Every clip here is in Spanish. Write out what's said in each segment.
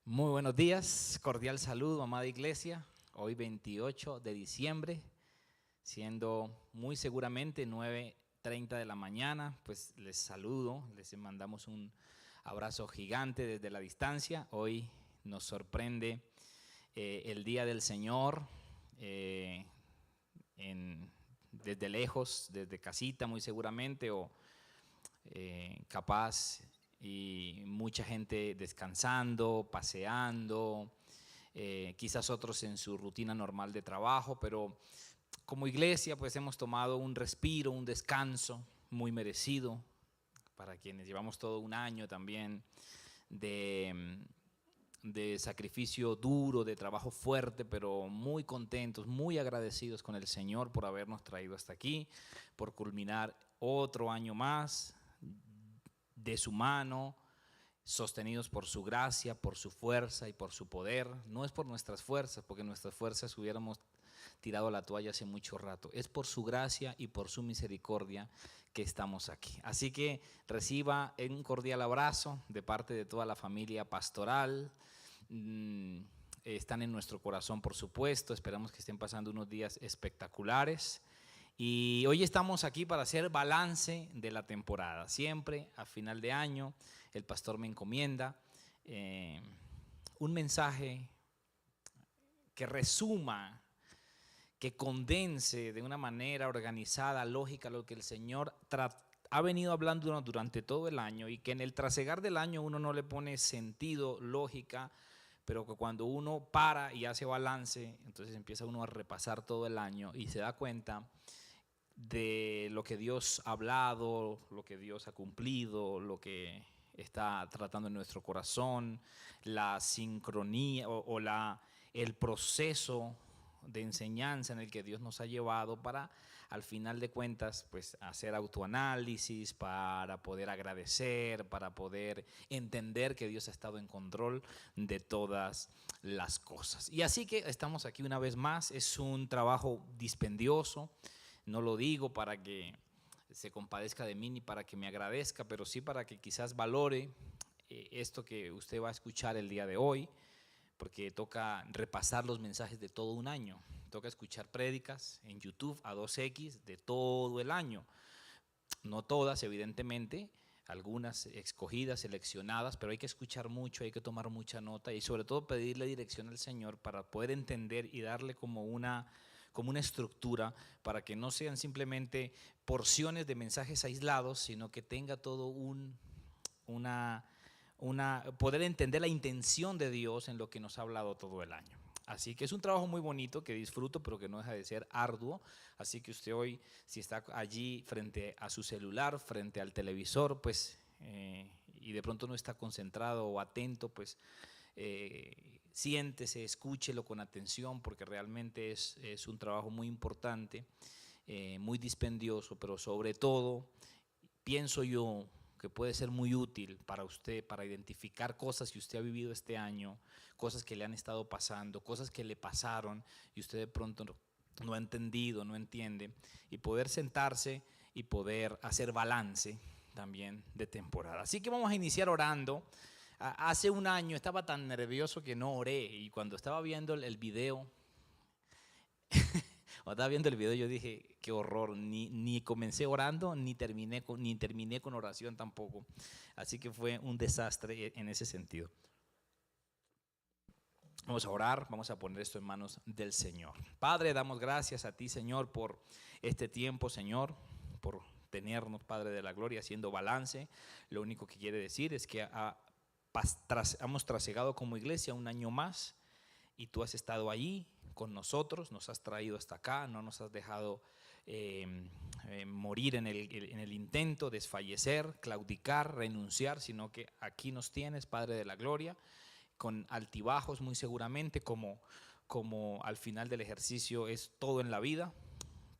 Muy buenos días, cordial saludo, amada iglesia. Hoy 28 de diciembre, siendo muy seguramente 9:30 de la mañana, pues les saludo, les mandamos un abrazo gigante desde la distancia. Hoy nos sorprende el Día del Señor, desde lejos, desde casita muy seguramente, o capaz y mucha gente descansando, paseando, quizás otros en su rutina normal de trabajo, pero como iglesia pues hemos tomado un respiro, un descanso muy merecido para quienes llevamos todo un año también de sacrificio duro, de trabajo fuerte, pero muy contentos, muy agradecidos con el Señor por habernos traído hasta aquí, por culminar otro año más de su mano, sostenidos por su gracia, por su fuerza y por su poder. No es por nuestras fuerzas, porque nuestras fuerzas hubiéramos tirado la toalla hace mucho rato. Es por su gracia y por su misericordia que estamos aquí. Así que reciba un cordial abrazo de parte de toda la familia pastoral. Están en nuestro corazón, por supuesto. Esperamos que estén pasando unos días espectaculares. Y hoy estamos aquí para hacer balance de la temporada. Siempre a final de año el pastor me encomienda un mensaje que resuma, que condense de una manera organizada, lógica, lo que el Señor ha venido hablando durante todo el año, y que en el trasegar del año uno no le pone sentido, lógica, pero que cuando uno para y hace balance, entonces empieza uno a repasar todo el año y se da cuenta de lo que Dios ha hablado, lo que Dios ha cumplido, lo que está tratando en nuestro corazón, la sincronía el proceso de enseñanza en el que Dios nos ha llevado para, al final de cuentas, pues hacer autoanálisis, para poder agradecer, para poder entender que Dios ha estado en control de todas las cosas. Y así que estamos aquí una vez más. Es un trabajo dispendioso. No lo digo para que se compadezca de mí ni para que me agradezca, pero sí para que quizás valore esto que usted va a escuchar el día de hoy, porque toca repasar los mensajes de todo un año. Toca escuchar prédicas en YouTube a 2X de todo el año. No todas, evidentemente, algunas escogidas, seleccionadas, pero hay que escuchar mucho, hay que tomar mucha nota y sobre todo pedirle dirección al Señor para poder entender y darle como una estructura, para que no sean simplemente porciones de mensajes aislados, sino que tenga todo poder entender la intención de Dios en lo que nos ha hablado todo el año. Así que es un trabajo muy bonito que disfruto, pero que no deja de ser arduo. Así que usted hoy, si está allí frente a su celular, frente al televisor, pues, y de pronto no está concentrado o atento, pues siéntese, escúchelo con atención, porque realmente es un trabajo muy importante, muy dispendioso, pero sobre todo, pienso yo, que puede ser muy útil para usted, para identificar cosas que usted ha vivido este año, cosas que le han estado pasando, cosas que le pasaron y usted de pronto no ha entendido, no entiende, y poder sentarse y poder hacer balance también de temporada. Así que vamos a iniciar orando. Hace un año estaba tan nervioso que no oré, y cuando estaba viendo el video, cuando estaba viendo el video yo dije, qué horror, ni comencé orando, ni terminé con oración tampoco. Así que fue un desastre en ese sentido. Vamos a orar, vamos a poner esto en manos del Señor. Padre, damos gracias a ti, Señor, por este tiempo, Señor, por tenernos, Padre de la gloria, haciendo balance. Lo único que quiere decir es que hemos trasegado como iglesia un año más, y tú has estado allí con nosotros, nos has traído hasta acá, no nos has dejado morir en el intento, desfallecer, claudicar, renunciar, sino que aquí nos tienes, Padre de la gloria, con altibajos muy seguramente, como al final del ejercicio es todo en la vida,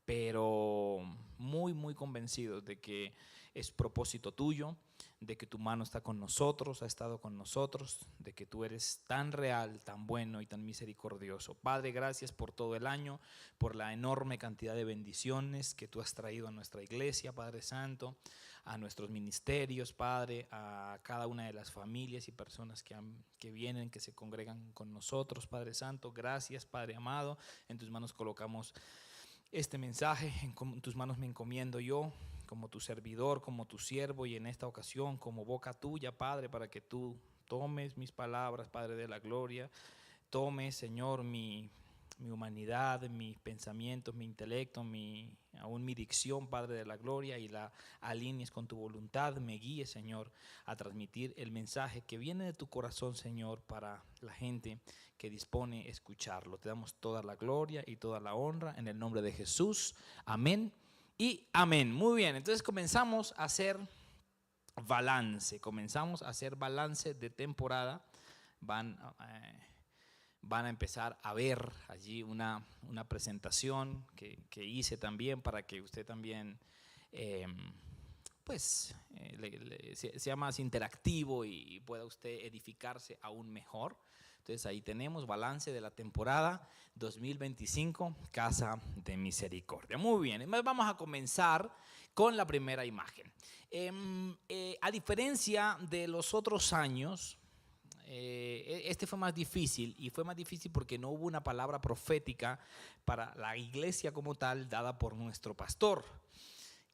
pero muy convencidos de que es propósito tuyo, de que tu mano está con nosotros, ha estado con nosotros, de que tú eres tan real, tan bueno y tan misericordioso. Padre, gracias por todo el año, por la enorme cantidad de bendiciones que tú has traído a nuestra iglesia, Padre Santo, a nuestros ministerios, Padre, a cada una de las familias y personas que vienen, que se congregan con nosotros, Padre Santo. Gracias, Padre amado. En tus manos colocamos este mensaje, en tus manos me encomiendo yo, como tu servidor, como tu siervo, y en esta ocasión como boca tuya, Padre, para que tú tomes mis palabras, Padre de la gloria, tomes, Señor, mi humanidad, mis pensamientos, mi intelecto, aún mi dicción, Padre de la gloria, y la alinees con tu voluntad, me guíes, Señor, a transmitir el mensaje que viene de tu corazón, Señor, para la gente que dispone escucharlo. Te damos toda la gloria y toda la honra en el nombre de Jesús. Amén y amén. Muy bien, entonces comenzamos a hacer balance, de temporada. Van a empezar a ver allí una presentación que hice también para que usted también sea más interactivo y pueda usted edificarse aún mejor. Entonces ahí tenemos balance de la temporada 2025, Casa de Misericordia. Muy bien, vamos a comenzar con la primera imagen. A diferencia de los otros años, este fue más difícil, y fue más difícil porque no hubo una palabra profética para la iglesia como tal dada por nuestro pastor.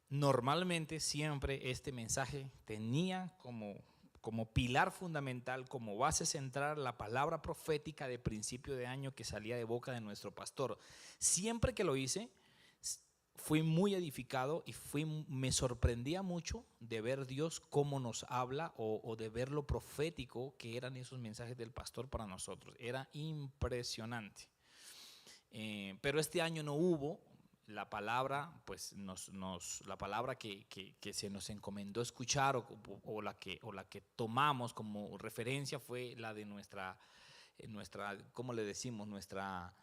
Normalmente siempre este mensaje tenía como pilar fundamental, como base central, la palabra profética de principio de año que salía de boca de nuestro pastor. Siempre que lo hice, fui muy edificado y me sorprendía mucho de ver Dios cómo nos habla o de ver lo profético que eran esos mensajes del pastor para nosotros. Era impresionante. Pero este año no hubo la palabra, pues la palabra que se nos encomendó escuchar o la que tomamos como referencia fue la de nuestra ¿cómo le decimos? Nuestra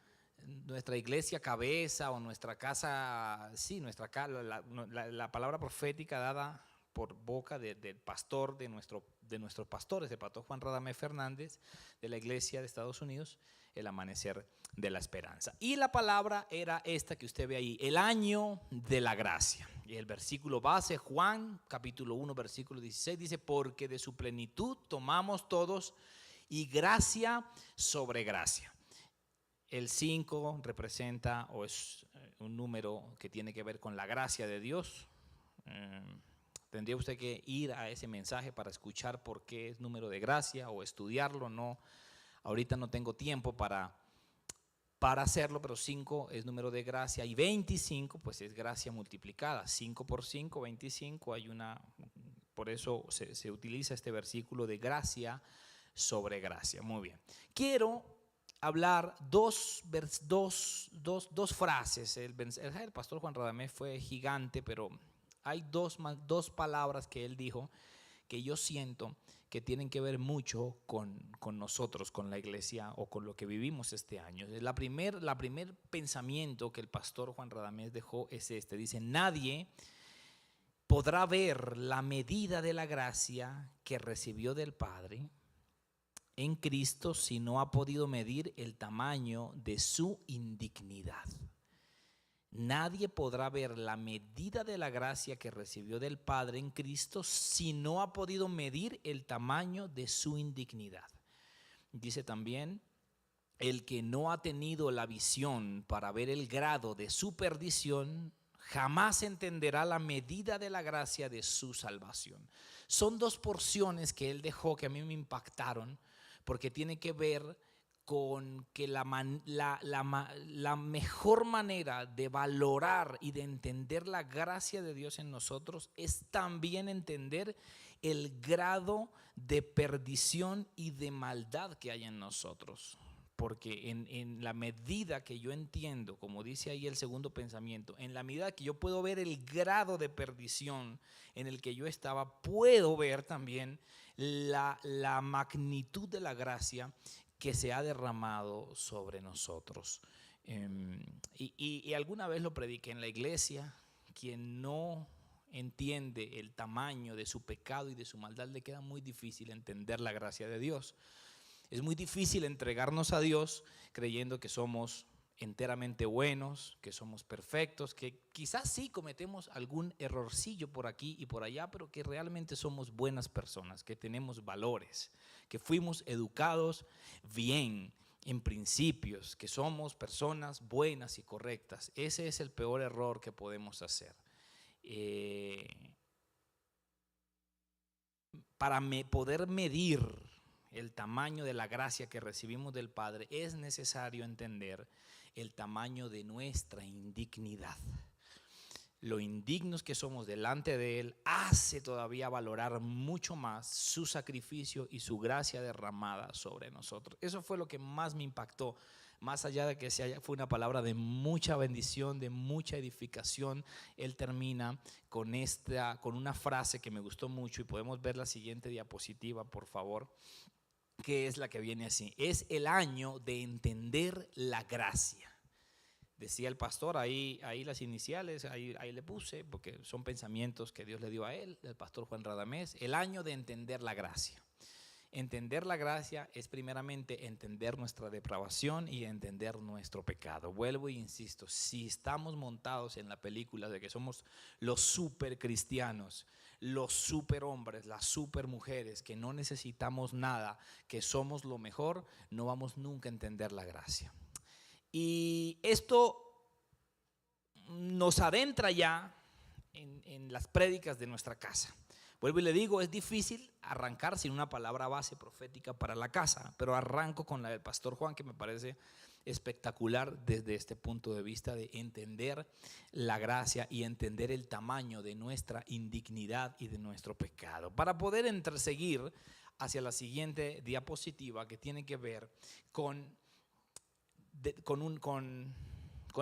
iglesia cabeza o nuestra casa, sí, la palabra profética dada por boca del pastor de nuestros pastores, el pastor Juan Radamés Fernández, de la iglesia de Estados Unidos, el amanecer de la esperanza. Y la palabra era esta que usted ve ahí, el año de la gracia. Y el versículo base, Juan capítulo 1, versículo 16, dice: porque de su plenitud tomamos todos, y gracia sobre gracia. El 5 representa o es un número que tiene que ver con la gracia de Dios. Tendría usted que ir a ese mensaje para escuchar por qué es número de gracia o estudiarlo. No, ahorita no tengo tiempo para hacerlo, pero 5 es número de gracia y 25 pues es gracia multiplicada. 5 por 5, 25. Por eso se utiliza este versículo de gracia sobre gracia. Muy bien. Quiero hablar dos frases. El pastor Juan Radamés fue gigante, pero hay dos palabras que él dijo que yo siento que tienen que ver mucho con nosotros, con la iglesia o con lo que vivimos este año. La primer pensamiento que el pastor Juan Radamés dejó es este. Dice: nadie podrá ver la medida de la gracia que recibió del Padre en Cristo si no ha podido medir el tamaño de su indignidad. Nadie podrá ver la medida de la gracia que recibió del Padre en Cristo si no ha podido medir el tamaño de su indignidad. Dice también: el que no ha tenido la visión para ver el grado de su perdición, jamás entenderá la medida de la gracia de su salvación. Son dos porciones que él dejó que a mí me impactaron, porque tiene que ver con que la mejor manera de valorar y de entender la gracia de Dios en nosotros es también entender el grado de perdición y de maldad que hay en nosotros. Porque en la medida que yo entiendo, como dice ahí el segundo pensamiento, en la medida que yo puedo ver el grado de perdición en el que yo estaba, puedo ver también la magnitud de la gracia que se ha derramado sobre nosotros. Y alguna vez lo prediqué en la iglesia: quien no entiende el tamaño de su pecado y de su maldad, le queda muy difícil entender la gracia de Dios. Es muy difícil entregarnos a Dios creyendo que somos enteramente buenos, que somos perfectos, que quizás sí cometemos algún errorcillo por aquí y por allá, pero que realmente somos buenas personas, que tenemos valores, que fuimos educados bien en principios, que somos personas buenas y correctas. Ese es el peor error que podemos hacer. Para poder medir el tamaño de la gracia que recibimos del Padre, es necesario entender el tamaño de nuestra indignidad. Lo indignos que somos delante de Él hace todavía valorar mucho más su sacrificio y su gracia derramada sobre nosotros. Eso fue lo que más me impactó, más allá de que fue una palabra de mucha bendición, de mucha edificación. Él termina con una frase que me gustó mucho, y podemos ver la siguiente diapositiva, por favor, que es la que viene así: es el año de entender la gracia. Decía el pastor, ahí las iniciales, ahí le puse, porque son pensamientos que Dios le dio a él, el pastor Juan Radamés. El año de entender la gracia. Entender la gracia es primeramente entender nuestra depravación y entender nuestro pecado. Vuelvo e insisto, si estamos montados en la película de que somos los super cristianos, los super hombres, las super mujeres, que no necesitamos nada, que somos lo mejor, no vamos nunca a entender la gracia. Y esto nos adentra ya en las prédicas de nuestra casa. Vuelvo y le digo, es difícil arrancar sin una palabra base profética para la casa, pero arranco con la del pastor Juan, que me parece espectacular desde este punto de vista de entender la gracia y entender el tamaño de nuestra indignidad y de nuestro pecado. Para poder seguir hacia la siguiente diapositiva, que tiene que ver con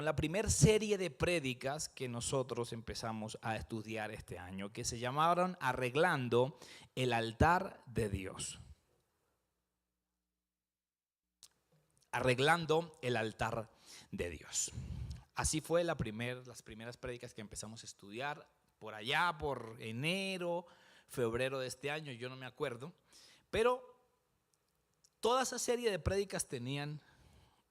la primera serie de prédicas que nosotros empezamos a estudiar este año, que se llamaron Arreglando el altar de Dios. Arreglando el altar de Dios. Así fue las primeras prédicas que empezamos a estudiar por allá, por enero, febrero de este año, yo no me acuerdo. Pero toda esa serie de prédicas tenían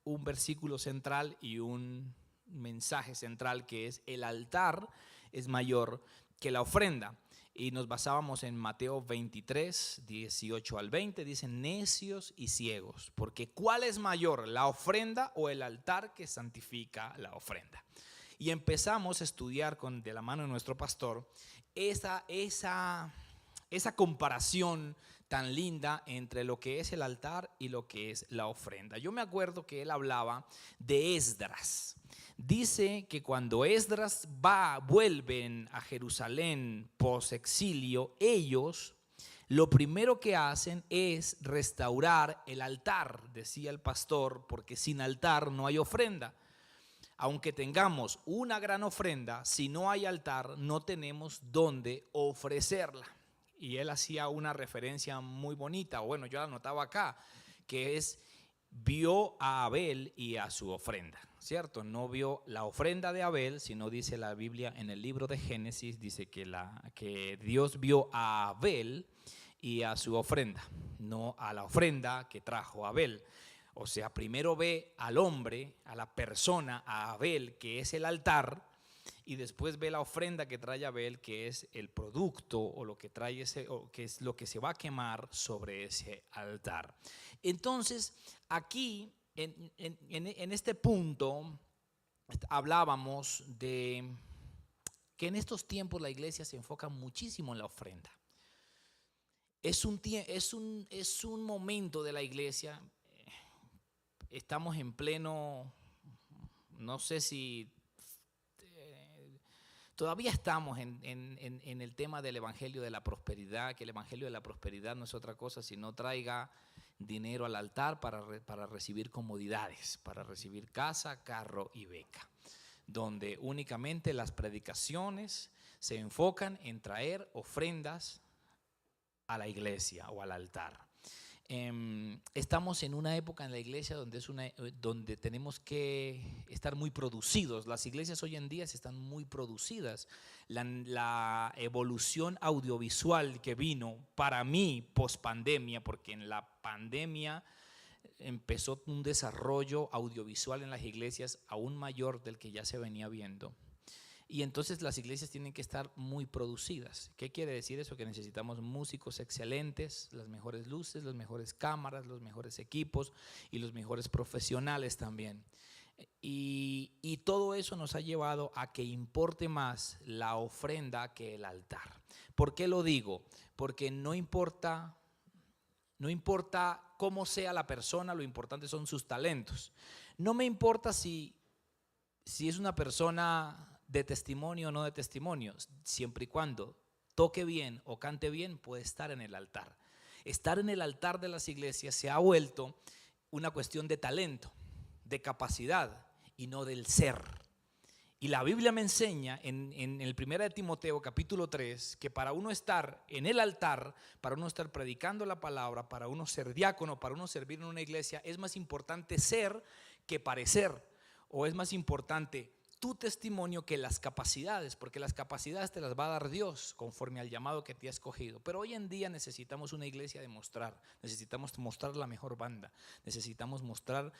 un versículo central y un mensaje central, que es: el altar es mayor que la ofrenda. Y nos basábamos en Mateo 23, 18 al 20. Dicen: necios y ciegos, porque ¿cuál es mayor, la ofrenda o el altar que santifica la ofrenda? Y empezamos a estudiar de la mano de nuestro pastor esa comparación tan linda entre lo que es el altar y lo que es la ofrenda. Yo me acuerdo que él hablaba de Esdras. Dice que cuando Esdras vuelven a Jerusalén post exilio, ellos lo primero que hacen es restaurar el altar, decía el pastor, porque sin altar no hay ofrenda. Aunque tengamos una gran ofrenda, si no hay altar, no tenemos dónde ofrecerla. Y él hacía una referencia muy bonita, bueno, yo la anotaba acá, que es: vio a Abel y a su ofrenda, ¿cierto? No vio la ofrenda de Abel, sino dice la Biblia en el libro de Génesis, dice que Dios vio a Abel y a su ofrenda, no a la ofrenda que trajo Abel. O sea, primero ve al hombre, a la persona, a Abel, que es el altar, y después ve la ofrenda que trae Abel, que es el producto o lo que trae o que es lo que se va a quemar sobre ese altar. Entonces, aquí en este punto hablábamos de que en estos tiempos la iglesia se enfoca muchísimo en la ofrenda. Es un momento de la iglesia. Estamos en pleno, no sé si todavía estamos en el tema del evangelio de la prosperidad, que el evangelio de la prosperidad no es otra cosa sino traiga dinero al altar para recibir comodidades, para recibir casa, carro y beca, donde únicamente las predicaciones se enfocan en traer ofrendas a la iglesia o al altar. estamos en una época en la iglesia donde tenemos que estar muy producidos. Las iglesias hoy en día están muy producidas. La evolución audiovisual que vino para mí post pandemia, porque en la pandemia empezó un desarrollo audiovisual en las iglesias aún mayor del que ya se venía viendo. Y entonces las iglesias tienen que estar muy producidas. ¿Qué quiere decir eso? Que necesitamos músicos excelentes, las mejores luces, las mejores cámaras, los mejores equipos y los mejores profesionales también. Y todo eso nos ha llevado a que importe más la ofrenda que el altar. ¿Por qué lo digo? Porque no importa cómo sea la persona, lo importante son sus talentos. No me importa si es una persona de testimonio o no de testimonio, siempre y cuando toque bien o cante bien, puede estar en el altar. Estar en el altar de las iglesias se ha vuelto una cuestión de talento, de capacidad y no del ser. Y la Biblia me enseña en el 1 de Timoteo capítulo 3 que para uno estar en el altar, para uno estar predicando la palabra, para uno ser diácono, para uno servir en una iglesia, es más importante ser que parecer, o es más importante tu testimonio que las capacidades, porque las capacidades te las va a dar Dios conforme al llamado que te ha escogido. Pero hoy en día necesitamos una iglesia de mostrar, necesitamos mostrar la mejor banda, necesitamos mostrar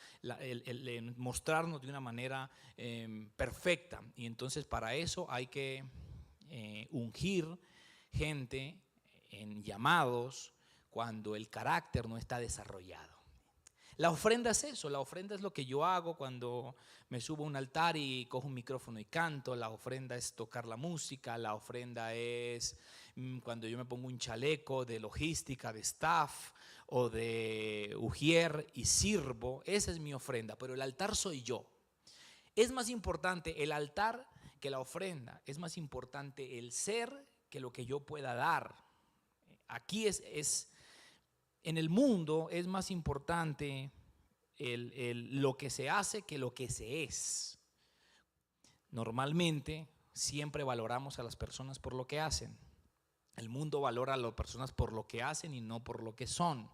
mostrarnos de una manera perfecta, y entonces para eso hay que ungir gente en llamados cuando el carácter no está desarrollado. La ofrenda es eso, la ofrenda es lo que yo hago cuando me subo a un altar y cojo un micrófono y canto. La ofrenda es tocar la música, la ofrenda es cuando yo me pongo un chaleco de logística, de staff o de ujier y sirvo. Esa es mi ofrenda, pero el altar soy yo. Es más importante el altar que la ofrenda, es más importante el ser que lo que yo pueda dar. Aquí en el mundo es más importante lo que se hace que lo que se es. Normalmente siempre valoramos a las personas por lo que hacen. El mundo valora a las personas por lo que hacen y no por lo que son.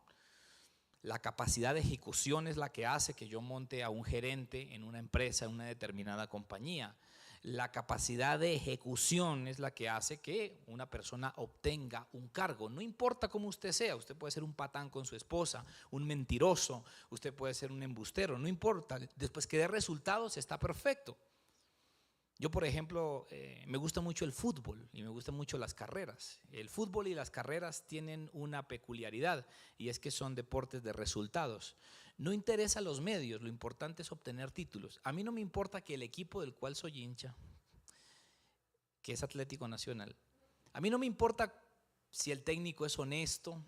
La capacidad de ejecución es la que hace que yo monte a un gerente en una empresa, en una determinada compañía. La capacidad de ejecución es la que hace que una persona obtenga un cargo. No importa cómo usted sea, usted puede ser un patán con su esposa, un mentiroso, usted puede ser un embustero, no importa. Después que dé resultados está perfecto. Yo, por ejemplo, me gusta mucho el fútbol y me gustan mucho las carreras. El fútbol y las carreras tienen una peculiaridad, y es que son deportes de resultados. No interesa los medios, lo importante es obtener títulos. A mí no me importa que el equipo del cual soy hincha, que es Atlético Nacional, a mí no me importa si el técnico es honesto,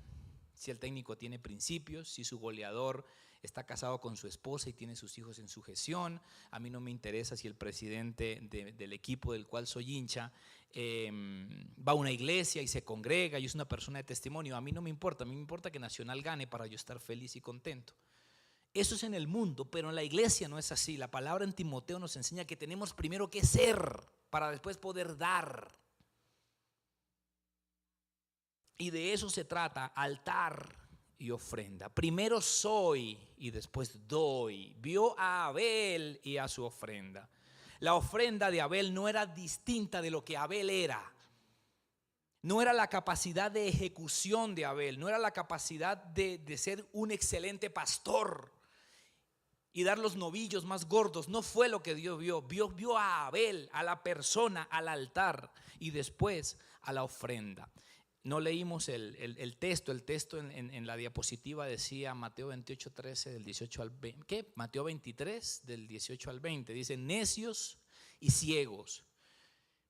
si el técnico tiene principios, si su goleador está casado con su esposa y tiene sus hijos en sujeción. A mí no me interesa si el presidente del equipo del cual soy hincha va a una iglesia y se congrega y es una persona de testimonio. A mí no me importa, a mí me importa que Nacional gane para yo estar feliz y contento. Eso es en el mundo, pero en la iglesia no es así. La palabra en Timoteo nos enseña que tenemos primero que ser para después poder dar. Y de eso se trata, altar y ofrenda. Primero soy y después doy. Vio a Abel y a su ofrenda. La ofrenda de Abel no era distinta de lo que Abel era. No era la capacidad de ejecución de Abel, no era la capacidad de ser un excelente pastor y dar los novillos más gordos. No fue lo que Dios vio. Dios vio a Abel, a la persona, al altar y después a la ofrenda. No leímos el texto en la diapositiva decía Mateo 28:13 del 18 al 20. ¿Qué? Mateo 23 del 18 al 20. Dice: necios y ciegos.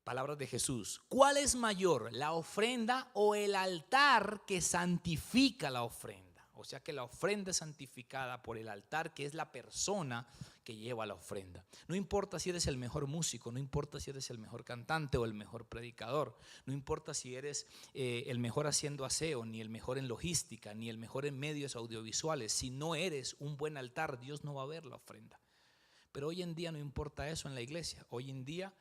Palabras de Jesús. ¿Cuál es mayor, la ofrenda o el altar que santifica la ofrenda? O sea que la ofrenda es santificada por el altar, que es la persona que lleva la ofrenda. No importa si eres el mejor músico, no importa si eres el mejor cantante o el mejor predicador, no importa si eres el mejor haciendo aseo, ni el mejor en logística, ni el mejor en medios audiovisuales. Si no eres un buen altar, Dios no va a ver la ofrenda. Pero hoy en día no importa eso en la iglesia. Hoy en día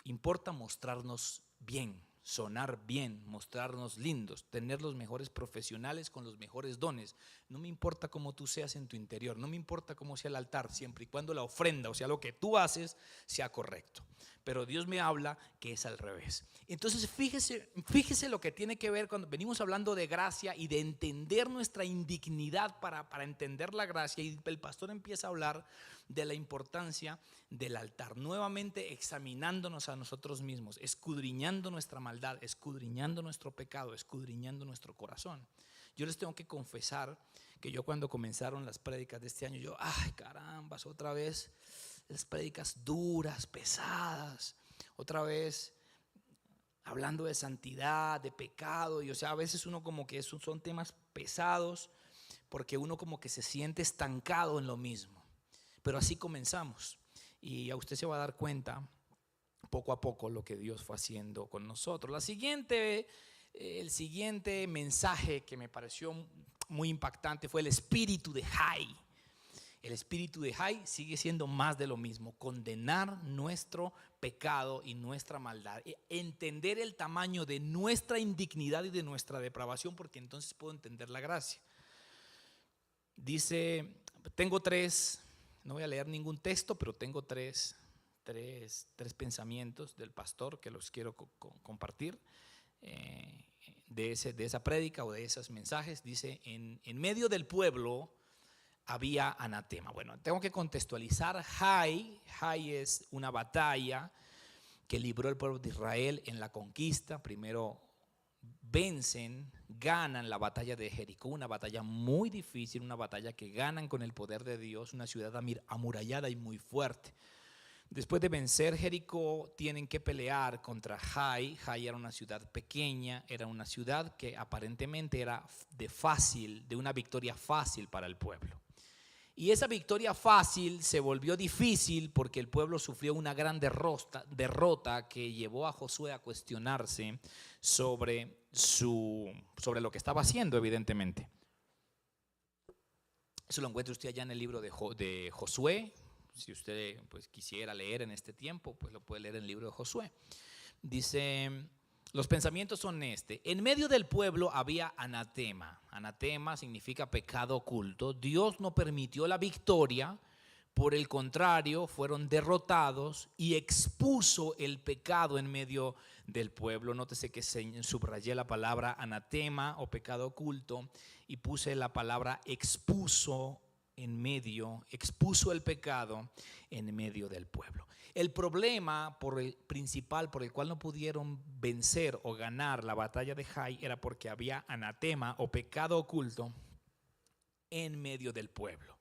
importa mostrarnos bien. sonar bien, mostrarnos lindos, tener los mejores profesionales con los mejores dones. No me importa cómo tú seas en tu interior, no me importa cómo sea el altar, siempre y cuando la ofrenda, o sea, lo que tú haces, sea correcto. Pero Dios me habla que es al revés. Entonces fíjese lo que tiene que ver cuando venimos hablando de gracia y de entender nuestra indignidad para entender la gracia. Y el pastor empieza a hablar de la importancia del altar, nuevamente examinándonos a nosotros mismos, escudriñando nuestra maldad, escudriñando nuestro pecado, escudriñando nuestro corazón. Yo les tengo que confesar que yo, cuando comenzaron las prédicas de este año, ay carambas, otra vez las prédicas duras, pesadas, otra vez hablando de santidad, de pecado. Y o sea, a veces uno como que son temas pesados porque uno como que se siente estancado en lo mismo. Pero así comenzamos, y a usted se va a dar cuenta poco a poco lo que Dios fue haciendo con nosotros. El siguiente mensaje que me pareció muy impactante fue el espíritu de Jai. El espíritu de Jai sigue siendo más de lo mismo: condenar nuestro pecado y nuestra maldad, entender el tamaño de nuestra indignidad y de nuestra depravación, porque entonces puedo entender la gracia. Dice, tengo tres, no voy a leer ningún texto, pero tengo tres pensamientos del pastor que los quiero compartir de esa prédica o de esos mensajes. Dice, en medio del pueblo había anatema. Bueno, tengo que contextualizar. Jai es una batalla que libró el pueblo de Israel en la conquista. Primero ganan la batalla de Jericó, una batalla muy difícil, una batalla que ganan con el poder de Dios, una ciudad amurallada y muy fuerte. Después de vencer Jericó, tienen que pelear contra Jai. Jai era una ciudad pequeña, era una ciudad que aparentemente era de una victoria fácil para el pueblo. Y esa victoria fácil se volvió difícil porque el pueblo sufrió una gran derrota que llevó a Josué a cuestionarse sobre lo que estaba haciendo, evidentemente. Eso lo encuentra usted allá en el libro de Josué. Si usted pues quisiera leer en este tiempo, pues lo puede leer en el libro de Josué. Dice, los pensamientos son en medio del pueblo había anatema. Anatema significa pecado oculto. Dios no permitió la victoria, por el contrario, fueron derrotados y expuso el pecado en medio del pueblo. Nótese que subrayé la palabra anatema o pecado oculto y puse la palabra expuso el pecado en medio del pueblo. El problema principal por el cual no pudieron vencer o ganar la batalla de Jai era porque había anatema o pecado oculto en medio del pueblo.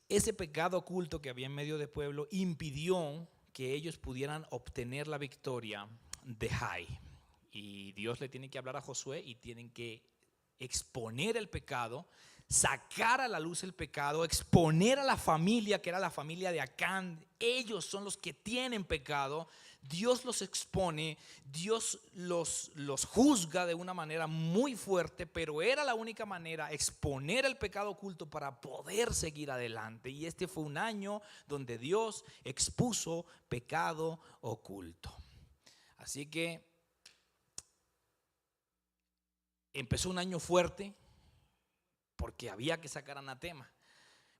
Ese pecado oculto que había en medio del pueblo impidió que ellos pudieran obtener la victoria de Jai. Y Dios le tiene que hablar a Josué y tienen que exponer el pecado, sacar a la luz el pecado, exponer a la familia, que era la familia de Acán. Ellos son los que tienen pecado. Dios los expone, Dios los juzga de una manera muy fuerte, pero era la única manera, exponer el pecado oculto para poder seguir adelante. Y este fue un año donde Dios expuso pecado oculto. Así que empezó un año fuerte porque había que sacar anatema.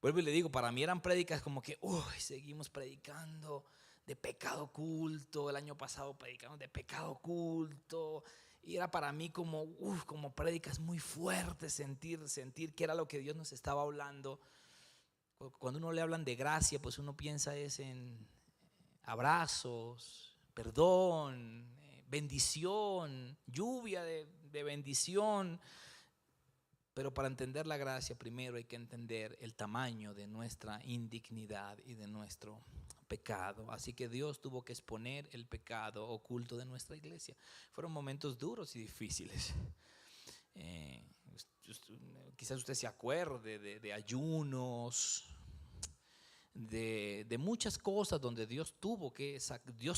Vuelvo y le digo, para mí eran prédicas como que seguimos predicando de pecado oculto. El año pasado predicamos de pecado oculto y era para mí como prédicas muy fuertes, sentir que era lo que Dios nos estaba hablando. Cuando uno le hablan de gracia, pues uno piensa es en abrazos, perdón, bendición, lluvia de bendición. Pero para entender la gracia, primero hay que entender el tamaño de nuestra indignidad y de nuestro pecado. Así que Dios tuvo que exponer el pecado oculto de nuestra iglesia. Fueron momentos duros y difíciles. Quizás usted se acuerde de ayunos, de muchas cosas donde Dios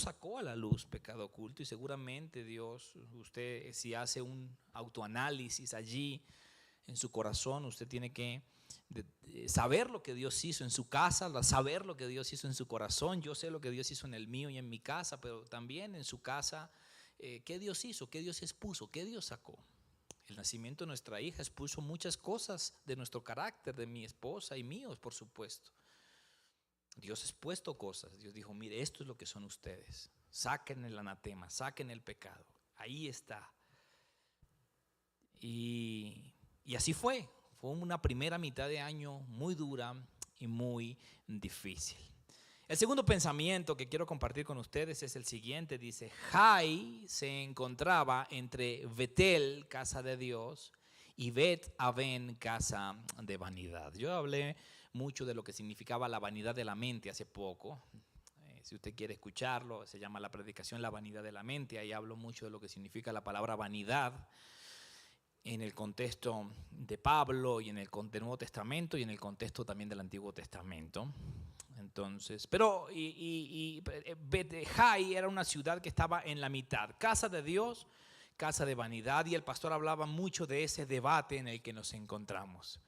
sacó a la luz pecado oculto. Y seguramente usted si hace un autoanálisis allí en su corazón, usted tiene que saber lo que Dios hizo en su casa, saber lo que Dios hizo en su corazón. Yo sé lo que Dios hizo en el mío y en mi casa, pero también en su casa ¿Qué Dios hizo? ¿Qué Dios expuso? ¿Qué Dios sacó? El nacimiento de nuestra hija expuso muchas cosas de nuestro carácter, de mi esposa y míos, por supuesto. Dios ha expuesto cosas. Dios dijo, mire, esto es lo que son ustedes. Saquen el anatema, saquen el pecado. Ahí está. Y así fue. Fue una primera mitad de año muy dura y muy difícil. El segundo pensamiento que quiero compartir con ustedes es el siguiente. Dice, Jai se encontraba entre Betel, casa de Dios, y Bet Aven, casa de vanidad. Yo hablé mucho de lo que significaba la vanidad de la mente hace poco. Si usted quiere escucharlo, se llama la predicación La vanidad de la mente. Ahí hablo mucho de lo que significa la palabra vanidad en el contexto de Pablo y en el del Nuevo Testamento y en el contexto también del Antiguo Testamento. Entonces, pero Bet-Jai era una ciudad que estaba en la mitad, casa de Dios, casa de vanidad, y el pastor hablaba mucho de ese debate en el que nos encontramos.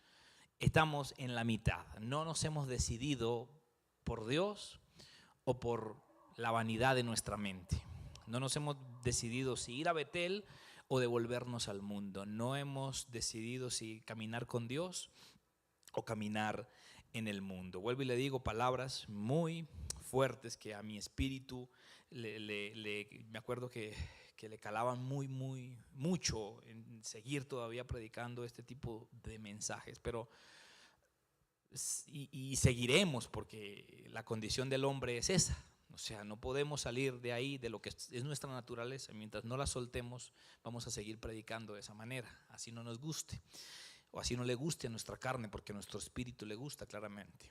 Estamos en la mitad, no nos hemos decidido por Dios o por la vanidad de nuestra mente. No nos hemos decidido si ir a Betel o devolvernos al mundo. No hemos decidido si caminar con Dios o caminar en el mundo. Vuelvo y le digo palabras muy fuertes que a mi espíritu me acuerdo que le calaban mucho en seguir todavía predicando este tipo de mensajes, pero y seguiremos, porque la condición del hombre es esa. O sea, no podemos salir de ahí, de lo que es nuestra naturaleza. Mientras no la soltemos, vamos a seguir predicando de esa manera, así no nos guste, o así no le guste a nuestra carne, porque a nuestro espíritu le gusta claramente.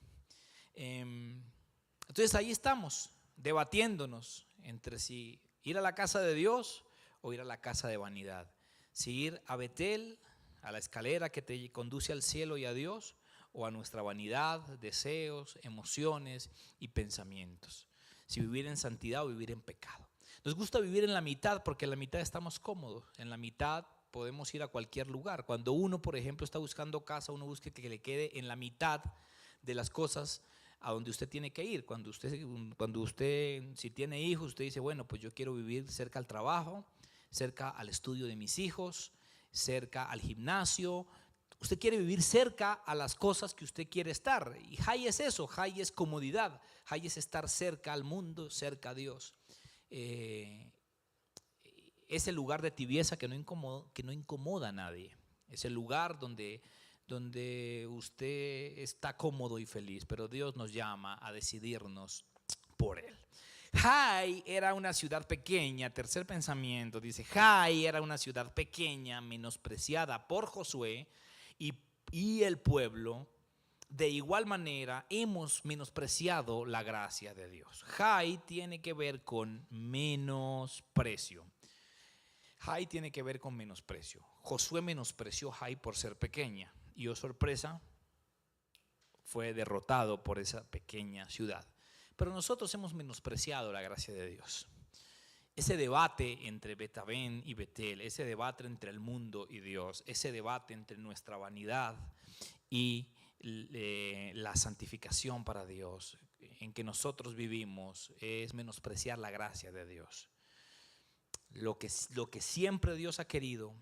Entonces ahí estamos, debatiéndonos entre si ir a la casa de Dios o ir a la casa de vanidad. Si ir a Betel, a la escalera que te conduce al cielo y a Dios, o a nuestra vanidad, deseos, emociones y pensamientos. Si vivir en santidad o vivir en pecado. Nos gusta vivir en la mitad porque en la mitad estamos cómodos. En la mitad podemos ir a cualquier lugar. Cuando uno, por ejemplo, está buscando casa, uno busca que le quede en la mitad de las cosas a donde usted tiene que ir. Cuando usted si tiene hijos, usted dice, bueno, pues yo quiero vivir cerca al trabajo, cerca al estudio de mis hijos, cerca al gimnasio. Usted quiere vivir cerca a las cosas que usted quiere estar. Y Jai es eso, Jai es comodidad. Jai es estar cerca al mundo, cerca a Dios. Es el lugar de tibieza que no incomoda a nadie. Es el lugar donde usted está cómodo y feliz, pero Dios nos llama a decidirnos por Él. Jai era una ciudad pequeña. Tercer pensamiento, dice, Jai era una ciudad pequeña, menospreciada por Josué y el pueblo. De igual manera hemos menospreciado la gracia de Dios. Jai tiene que ver con menosprecio. Jai tiene que ver con menosprecio. Josué menospreció Jai por ser pequeña y, oh sorpresa, fue derrotado por esa pequeña ciudad. Pero nosotros hemos menospreciado la gracia de Dios. Ese debate entre Bet-Aven y Betel, ese debate entre el mundo y Dios, ese debate entre nuestra vanidad y la santificación para Dios en que nosotros vivimos, es menospreciar la gracia de Dios. Lo que siempre Dios ha querido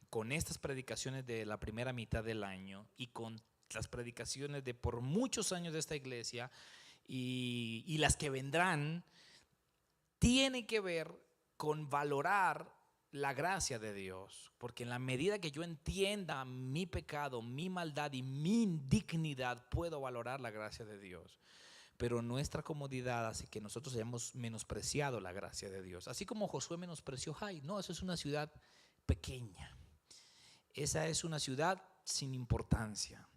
con estas predicaciones de la primera mitad del año y con las predicaciones de por muchos años de esta iglesia y las que vendrán, tiene que ver con valorar la gracia de Dios, porque en la medida que yo entienda mi pecado, mi maldad y mi indignidad, puedo valorar la gracia de Dios. Pero nuestra comodidad hace que nosotros hayamos menospreciado la gracia de Dios. Así como Josué menospreció Jai. No, eso es una ciudad pequeña. Esa es una ciudad sin importancia.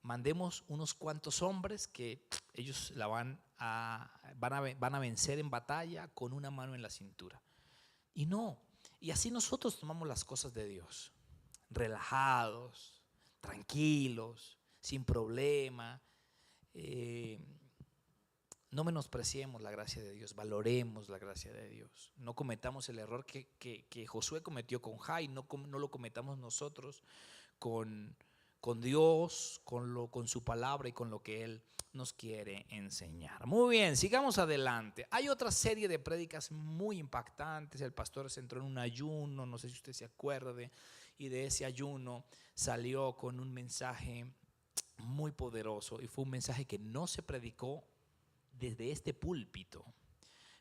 Mandemos unos cuantos hombres que ellos la van a vencer en batalla con una mano en la cintura. Y no. Y así nosotros tomamos las cosas de Dios. Relajados, tranquilos, sin problema. No menospreciemos la gracia de Dios, valoremos la gracia de Dios. No cometamos el error que Josué cometió con Jai, no lo cometamos nosotros con con Dios, con su palabra y con lo que Él nos quiere enseñar. Muy bien, sigamos adelante. Hay otra serie de prédicas muy impactantes. El pastor se entró en un ayuno, no sé si usted se acuerde, y de ese ayuno salió con un mensaje muy poderoso, y fue un mensaje que no se predicó desde este púlpito,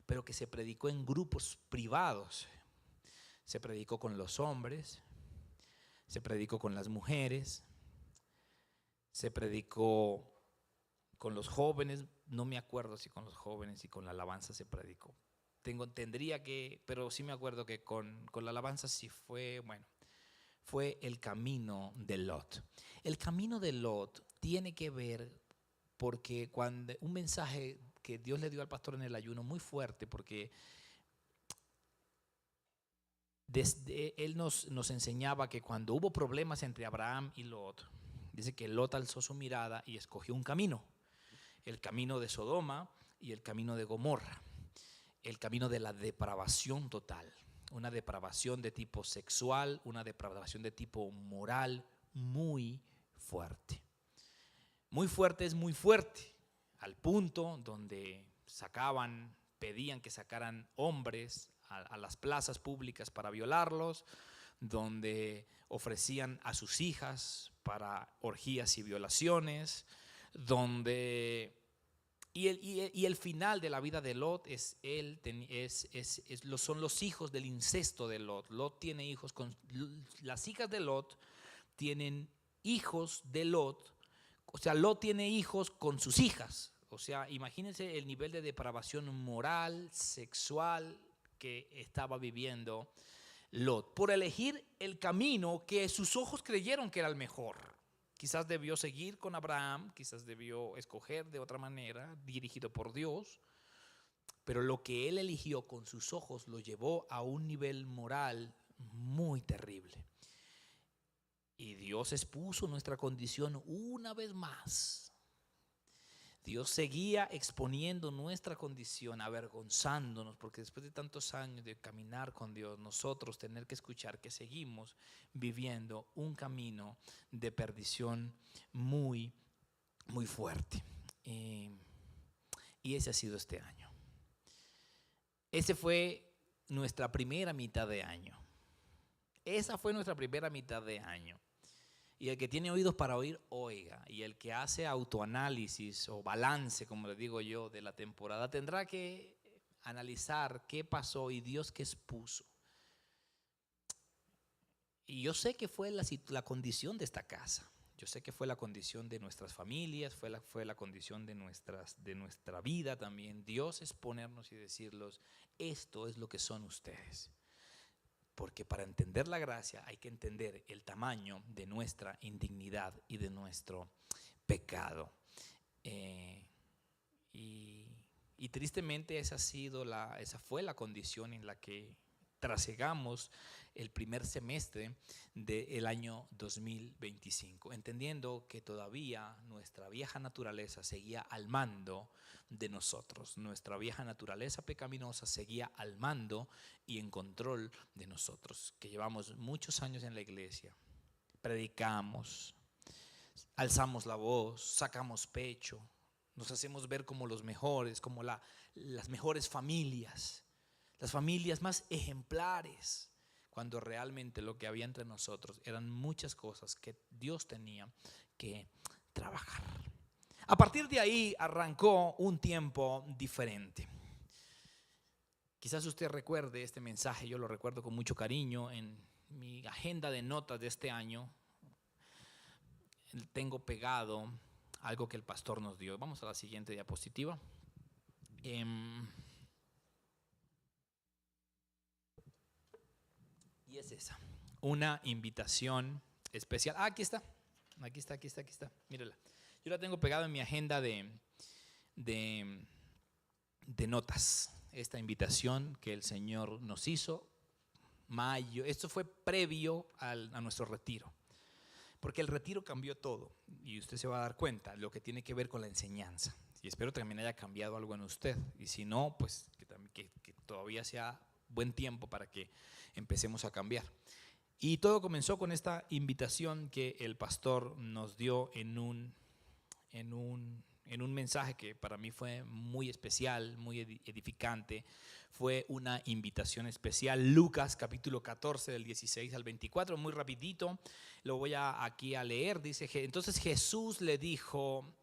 pero que se predicó en grupos privados. Se predicó con los hombres, se predicó con las mujeres, se predicó con los jóvenes, no me acuerdo si con los jóvenes y con la alabanza se predicó. Tendría que, pero sí me acuerdo que con la alabanza sí fue, bueno, fue el camino de Lot. El camino de Lot tiene que ver porque cuando un mensaje que Dios le dio al pastor en el ayuno muy fuerte, porque él nos enseñaba que cuando hubo problemas entre Abraham y Lot, dice que Lot alzó su mirada y escogió un camino, el camino de Sodoma y el camino de Gomorra, el camino de la depravación total, una depravación de tipo sexual, una depravación de tipo moral muy fuerte. Muy fuerte es muy fuerte, al punto donde pedían que sacaran hombres a las plazas públicas para violarlos, donde ofrecían a sus hijas para orgías y violaciones, donde y el final de la vida de Lot son los hijos del incesto de Lot. Lot tiene hijos las hijas de Lot tienen hijos de Lot, o sea, Lot tiene hijos con sus hijas. O sea, imagínense el nivel de depravación moral, sexual que estaba viviendo Lot, por elegir el camino que sus ojos creyeron que era el mejor. Quizás debió seguir con Abraham, quizás debió escoger de otra manera, dirigido por Dios, pero lo que él eligió con sus ojos lo llevó a un nivel moral muy terrible. Y Dios expuso nuestra condición una vez más. Dios seguía exponiendo nuestra condición, avergonzándonos, porque después de tantos años de caminar con Dios, nosotros tener que escuchar que seguimos viviendo un camino de perdición muy, muy fuerte. Y ese ha sido este año. Ese fue nuestra primera mitad de año. Esa fue nuestra primera mitad de año. Y el que tiene oídos para oír, oiga. Y el que hace autoanálisis o balance, como le digo yo, de la temporada, tendrá que analizar qué pasó y Dios qué expuso. Y yo sé que fue la condición de esta casa. Yo sé que fue la condición de nuestras familias, fue la condición de nuestra vida también. Dios es ponernos y decirles, esto es lo que son ustedes. Porque para entender la gracia hay que entender el tamaño de nuestra indignidad y de nuestro pecado. Y tristemente esa fue la condición en la que trasegamos el primer semestre del año 2025, entendiendo que todavía nuestra vieja naturaleza seguía al mando de nosotros. Nuestra vieja naturaleza pecaminosa seguía al mando y en control de nosotros, que llevamos muchos años en la iglesia, predicamos, alzamos la voz, sacamos pecho, nos hacemos ver como los mejores, como las mejores familias, las familias más ejemplares, cuando realmente lo que había entre nosotros eran muchas cosas que Dios tenía que trabajar. A partir de ahí arrancó un tiempo diferente. Quizás usted recuerde este mensaje, yo lo recuerdo con mucho cariño. En mi agenda de notas de este año tengo pegado algo que el pastor nos dio. Vamos a la siguiente diapositiva. Y es esa, una invitación especial. Aquí está. Mírala. Yo la tengo pegada en mi agenda de notas. Esta invitación que el Señor nos hizo, mayo. Esto fue previo a nuestro retiro. Porque el retiro cambió todo. Y usted se va a dar cuenta lo que tiene que ver con la enseñanza. Y espero que también haya cambiado algo en usted. Y si no, pues que todavía sea buen tiempo para que empecemos a cambiar. Y todo comenzó con esta invitación que el pastor nos dio en un mensaje que para mí fue muy especial, muy edificante. Fue una invitación especial. Lucas capítulo 14 del 16 al 24, muy rapidito, lo voy aquí a leer. Dice, entonces Jesús le dijo,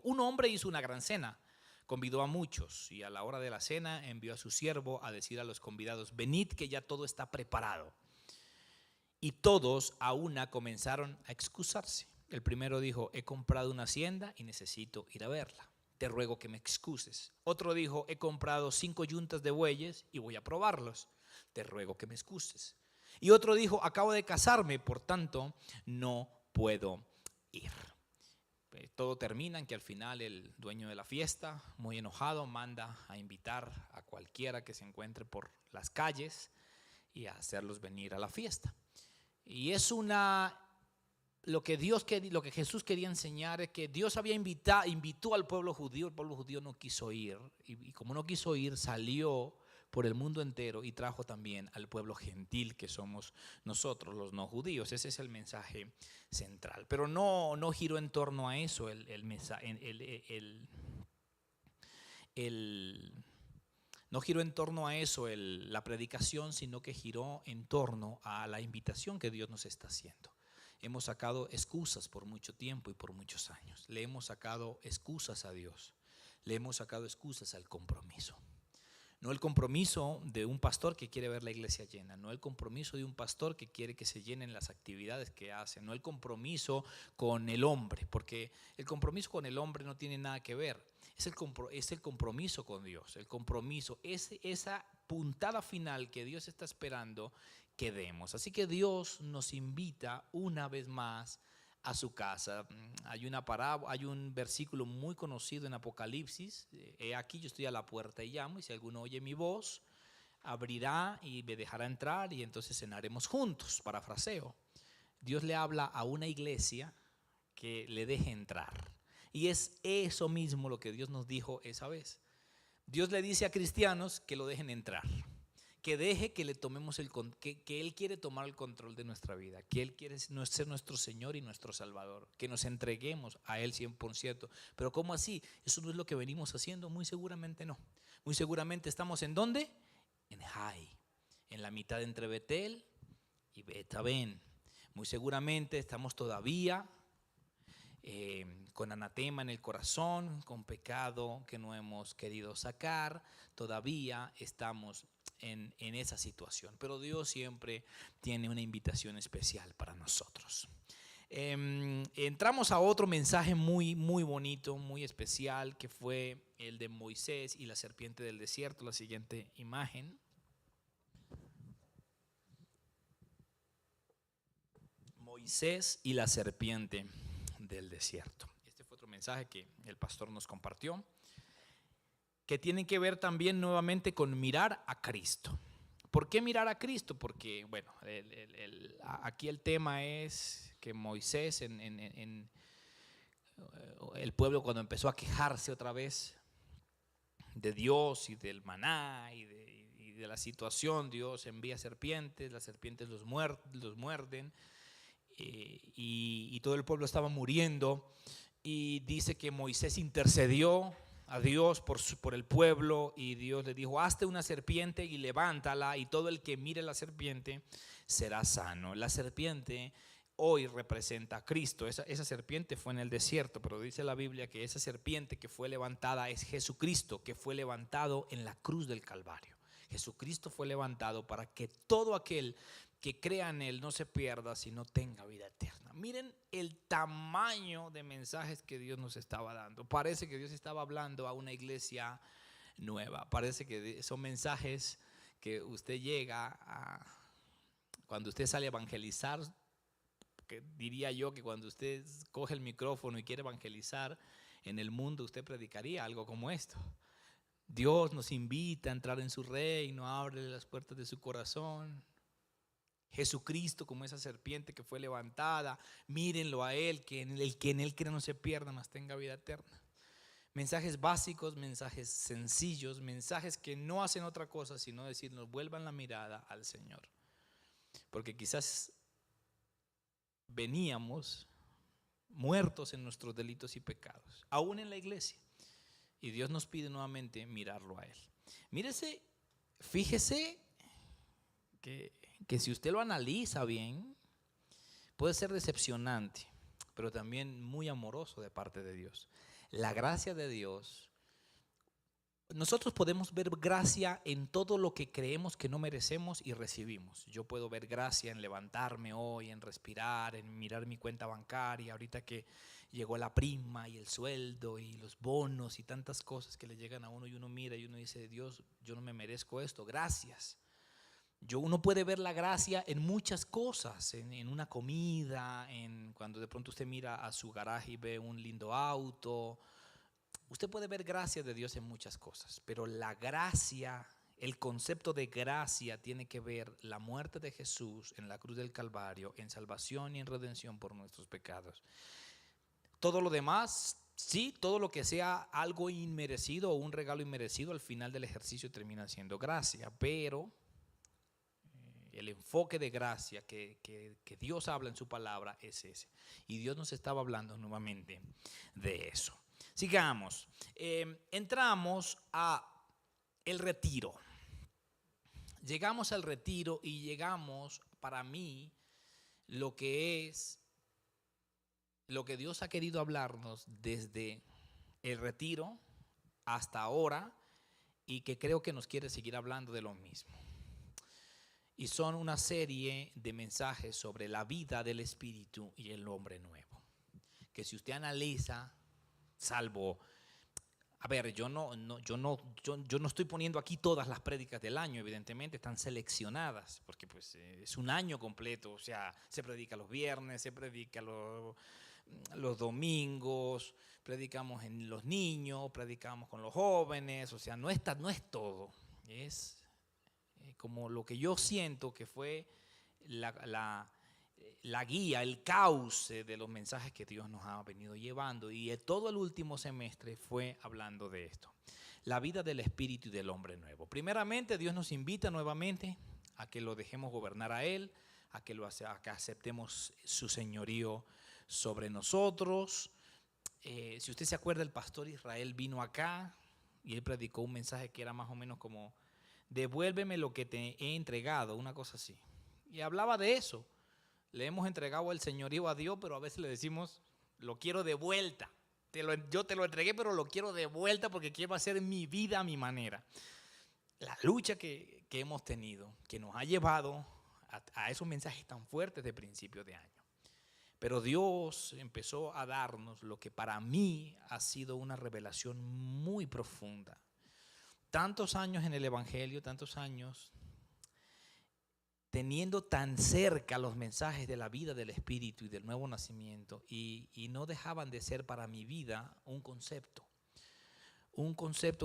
un hombre hizo una gran cena, convidó a muchos y a la hora de la cena envió a su siervo a decir a los convidados, venid que ya todo está preparado. Y todos a una comenzaron a excusarse. El primero dijo, he comprado una hacienda y necesito ir a verla. Te ruego que me excuses. Otro dijo, he comprado 5 yuntas de bueyes y voy a probarlos. Te ruego que me excuses. Y otro dijo, acabo de casarme, por tanto no puedo ir. Todo termina en que al final el dueño de la fiesta, muy enojado, manda a invitar a cualquiera que se encuentre por las calles y a hacerlos venir a la fiesta. Y es lo que Jesús quería enseñar es que Dios invitó al pueblo judío. El pueblo judío no quiso ir, y como no quiso ir, salió por el mundo entero y trajo también al pueblo gentil que somos nosotros, los no judíos. Ese es el mensaje central, pero no giró en torno a eso no giró en torno a eso la predicación, sino que giró en torno a la invitación que Dios nos está haciendo. Hemos sacado excusas por mucho tiempo y por muchos años. Le hemos sacado excusas a Dios. Le hemos sacado excusas al compromiso. No el compromiso de un pastor que quiere ver la iglesia llena, no el compromiso de un pastor que quiere que se llenen las actividades que hace, no el compromiso con el hombre, porque el compromiso con el hombre no tiene nada que ver. Es el compromiso con Dios. El compromiso es esa puntada final que Dios está esperando que demos. Así que Dios nos invita una vez más a su casa. Hay un versículo muy conocido en Apocalipsis. He aquí, yo estoy a la puerta y llamo, y si alguno oye mi voz, abrirá y me dejará entrar, y entonces cenaremos juntos. Parafraseo. Dios le habla a una iglesia que le deje entrar. Y es eso mismo lo que Dios nos dijo esa vez. Dios le dice a cristianos que lo dejen entrar, que deje que le tomemos que Él quiere tomar el control de nuestra vida, que Él quiere ser nuestro Señor y nuestro Salvador, que nos entreguemos a Él 100%. Pero ¿cómo así? Eso no es lo que venimos haciendo. Muy seguramente no. Muy seguramente estamos ¿en dónde? En Jai, en la mitad entre Betel y Betabén. Muy seguramente estamos todavía con anatema en el corazón, con pecado que no hemos querido sacar. Todavía estamos en esa situación, pero Dios siempre tiene una invitación especial para nosotros. Entramos a otro mensaje muy bonito, muy especial, que fue el de Moisés y la serpiente del desierto. La siguiente imagen. Moisés y la serpiente del desierto. Este fue otro mensaje que el pastor nos compartió, que tiene que ver también nuevamente con mirar a Cristo. ¿Por qué mirar a Cristo? Porque, bueno, aquí el tema es que Moisés, el pueblo cuando empezó a quejarse otra vez de Dios y del maná y de la situación, Dios envía serpientes, las serpientes los muerden. Y todo el pueblo estaba muriendo, y dice que Moisés intercedió a Dios por el pueblo, y Dios le dijo: hazte una serpiente y levántala, y todo el que mire la serpiente será sano. La serpiente hoy representa a Cristo. Esa serpiente fue en el desierto, pero dice la Biblia que esa serpiente que fue levantada es Jesucristo, que fue levantado en la cruz del Calvario. Jesucristo fue levantado para que todo aquel que crea en Él no se pierda, sino tenga vida eterna. Miren el tamaño de mensajes que Dios nos estaba dando. Parece que Dios estaba hablando a una iglesia nueva. Parece que son mensajes que usted cuando usted sale a evangelizar, que diría yo que cuando usted coge el micrófono y quiere evangelizar en el mundo, usted predicaría algo como esto. Dios nos invita a entrar en su reino, ábrele las puertas de su corazón. Jesucristo como esa serpiente que fue levantada, mírenlo a Él, que en Él cree no se pierda, mas tenga vida eterna. Mensajes básicos, mensajes sencillos, mensajes que no hacen otra cosa sino decirnos: vuelvan la mirada al Señor. porque quizás veníamos muertos en nuestros delitos y pecados, aún en la iglesia. Y Dios nos pide nuevamente mirarlo a Él. Mírese, fíjese que si usted lo analiza bien, puede ser decepcionante, pero también muy amoroso de parte de Dios. La gracia de Dios, nosotros podemos ver gracia en todo lo que creemos que no merecemos y recibimos. Yo puedo ver gracia en levantarme hoy, en respirar, en mirar mi cuenta bancaria, ahorita que llegó la prima y el sueldo y los bonos y tantas cosas que le llegan a uno y uno mira y uno dice, Dios, yo no me merezco esto, gracias. Uno puede ver la gracia en muchas cosas, en una comida, en cuando de pronto usted mira a su garaje y ve un lindo auto. Usted puede ver gracia de Dios en muchas cosas, pero la gracia, el concepto de gracia tiene que ver la muerte de Jesús en la cruz del Calvario, en salvación y en redención por nuestros pecados. Todo lo demás, sí, todo lo que sea algo inmerecido o un regalo inmerecido, al final del ejercicio termina siendo gracia, pero el enfoque de gracia que Dios habla en su palabra es ese. Y Dios nos estaba hablando nuevamente de eso. Sigamos. Entramos a el retiro. Llegamos al retiro y llegamos, para mí, lo que Dios ha querido hablarnos desde el retiro hasta ahora y que creo que nos quiere seguir hablando de lo mismo. Y son una serie de mensajes sobre la vida del espíritu y el hombre nuevo. Que si usted analiza, salvo, a ver, yo no estoy poniendo aquí todas las prédicas del año, evidentemente están seleccionadas, porque pues es un año completo, o sea, se predica los viernes, se predica los domingos, predicamos en los niños, predicamos con los jóvenes, o sea, no es todo, es como lo que yo siento que fue la guía, el cauce de los mensajes que Dios nos ha venido llevando. Y todo el último semestre fue hablando de esto, la vida del espíritu y del hombre nuevo. Primeramente, Dios nos invita nuevamente a que lo dejemos gobernar a Él, a que aceptemos su señorío sobre nosotros. Si usted se acuerda, el pastor Israel vino acá y él predicó un mensaje que era más o menos como: devuélveme lo que te he entregado, una cosa así. Y hablaba de eso. Le hemos entregado el señorío a Dios, pero a veces le decimos, lo quiero de vuelta. Yo te lo entregué, pero lo quiero de vuelta porque quiero hacer mi vida a mi manera. La lucha que hemos tenido, que nos ha llevado a esos mensajes tan fuertes de principio de año. Pero Dios empezó a darnos lo que para mí ha sido una revelación muy profunda. Tantos años en el Evangelio, tantos años teniendo tan cerca los mensajes de la vida del Espíritu y del nuevo nacimiento, y no dejaban de ser para mi vida un concepto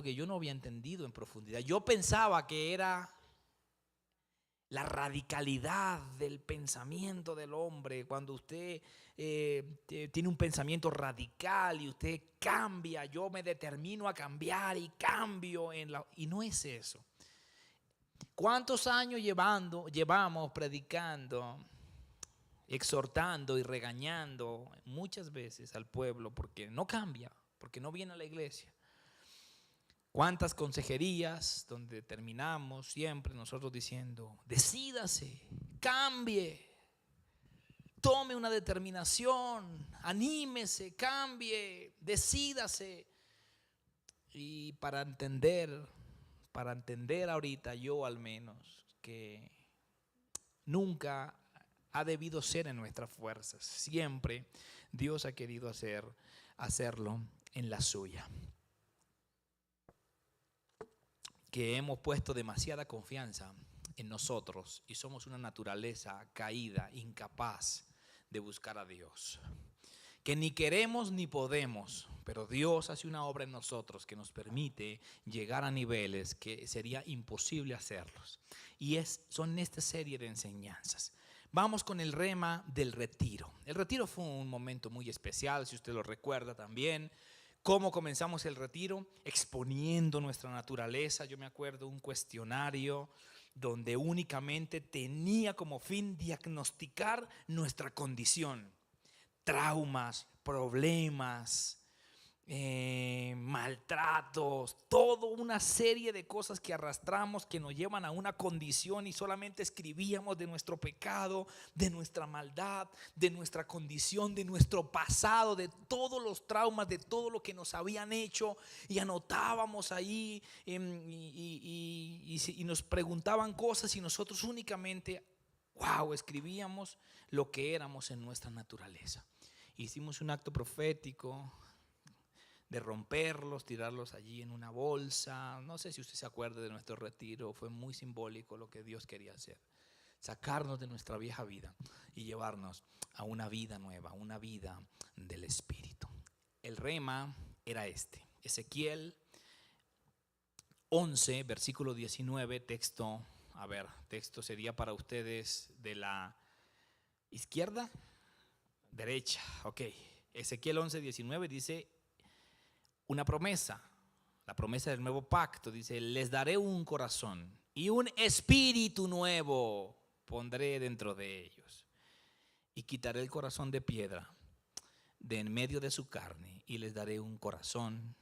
que yo no había entendido en profundidad. Yo pensaba que era la radicalidad del pensamiento del hombre, cuando usted tiene un pensamiento radical y usted cambia, yo me determino a cambiar y cambio y no es eso. ¿Cuántos años llevamos predicando, exhortando y regañando muchas veces al pueblo porque no cambia, porque no viene a la iglesia? ¿Cuántas consejerías donde terminamos siempre nosotros diciendo, decídase, cambie, tome una determinación, anímese, cambie, decídase? Y para entender ahorita, yo al menos, que nunca ha debido ser en nuestras fuerzas. Siempre Dios ha querido hacerlo en la suya. Que hemos puesto demasiada confianza en nosotros y somos una naturaleza caída, incapaz de buscar a Dios. Que ni queremos ni podemos, pero Dios hace una obra en nosotros que nos permite llegar a niveles que sería imposible hacerlos. Y son esta serie de enseñanzas. Vamos con el rema del retiro. El retiro fue un momento muy especial, si usted lo recuerda también. ¿Cómo comenzamos el retiro? Exponiendo nuestra naturaleza. Yo me acuerdo un cuestionario donde únicamente tenía como fin diagnosticar nuestra condición, traumas, problemas, maltratos, toda una serie de cosas que arrastramos que nos llevan a una condición, y solamente escribíamos de nuestro pecado, de nuestra maldad, de nuestra condición, de nuestro pasado, de todos los traumas, de todo lo que nos habían hecho, y anotábamos ahí y nos preguntaban cosas y nosotros únicamente, escribíamos lo que éramos en nuestra naturaleza. Hicimos un acto profético de romperlos, tirarlos allí en una bolsa. No sé si usted se acuerda de nuestro retiro, fue muy simbólico lo que Dios quería hacer. Sacarnos de nuestra vieja vida y llevarnos a una vida nueva, una vida del Espíritu. El rema era este: Ezequiel 11, versículo 19, texto sería para ustedes de la izquierda, derecha, ok. Ezequiel 11, 19 dice una promesa, la promesa del nuevo pacto. Dice: les daré un corazón y un espíritu nuevo pondré dentro de ellos, y quitaré el corazón de piedra de en medio de su carne, y les daré un corazón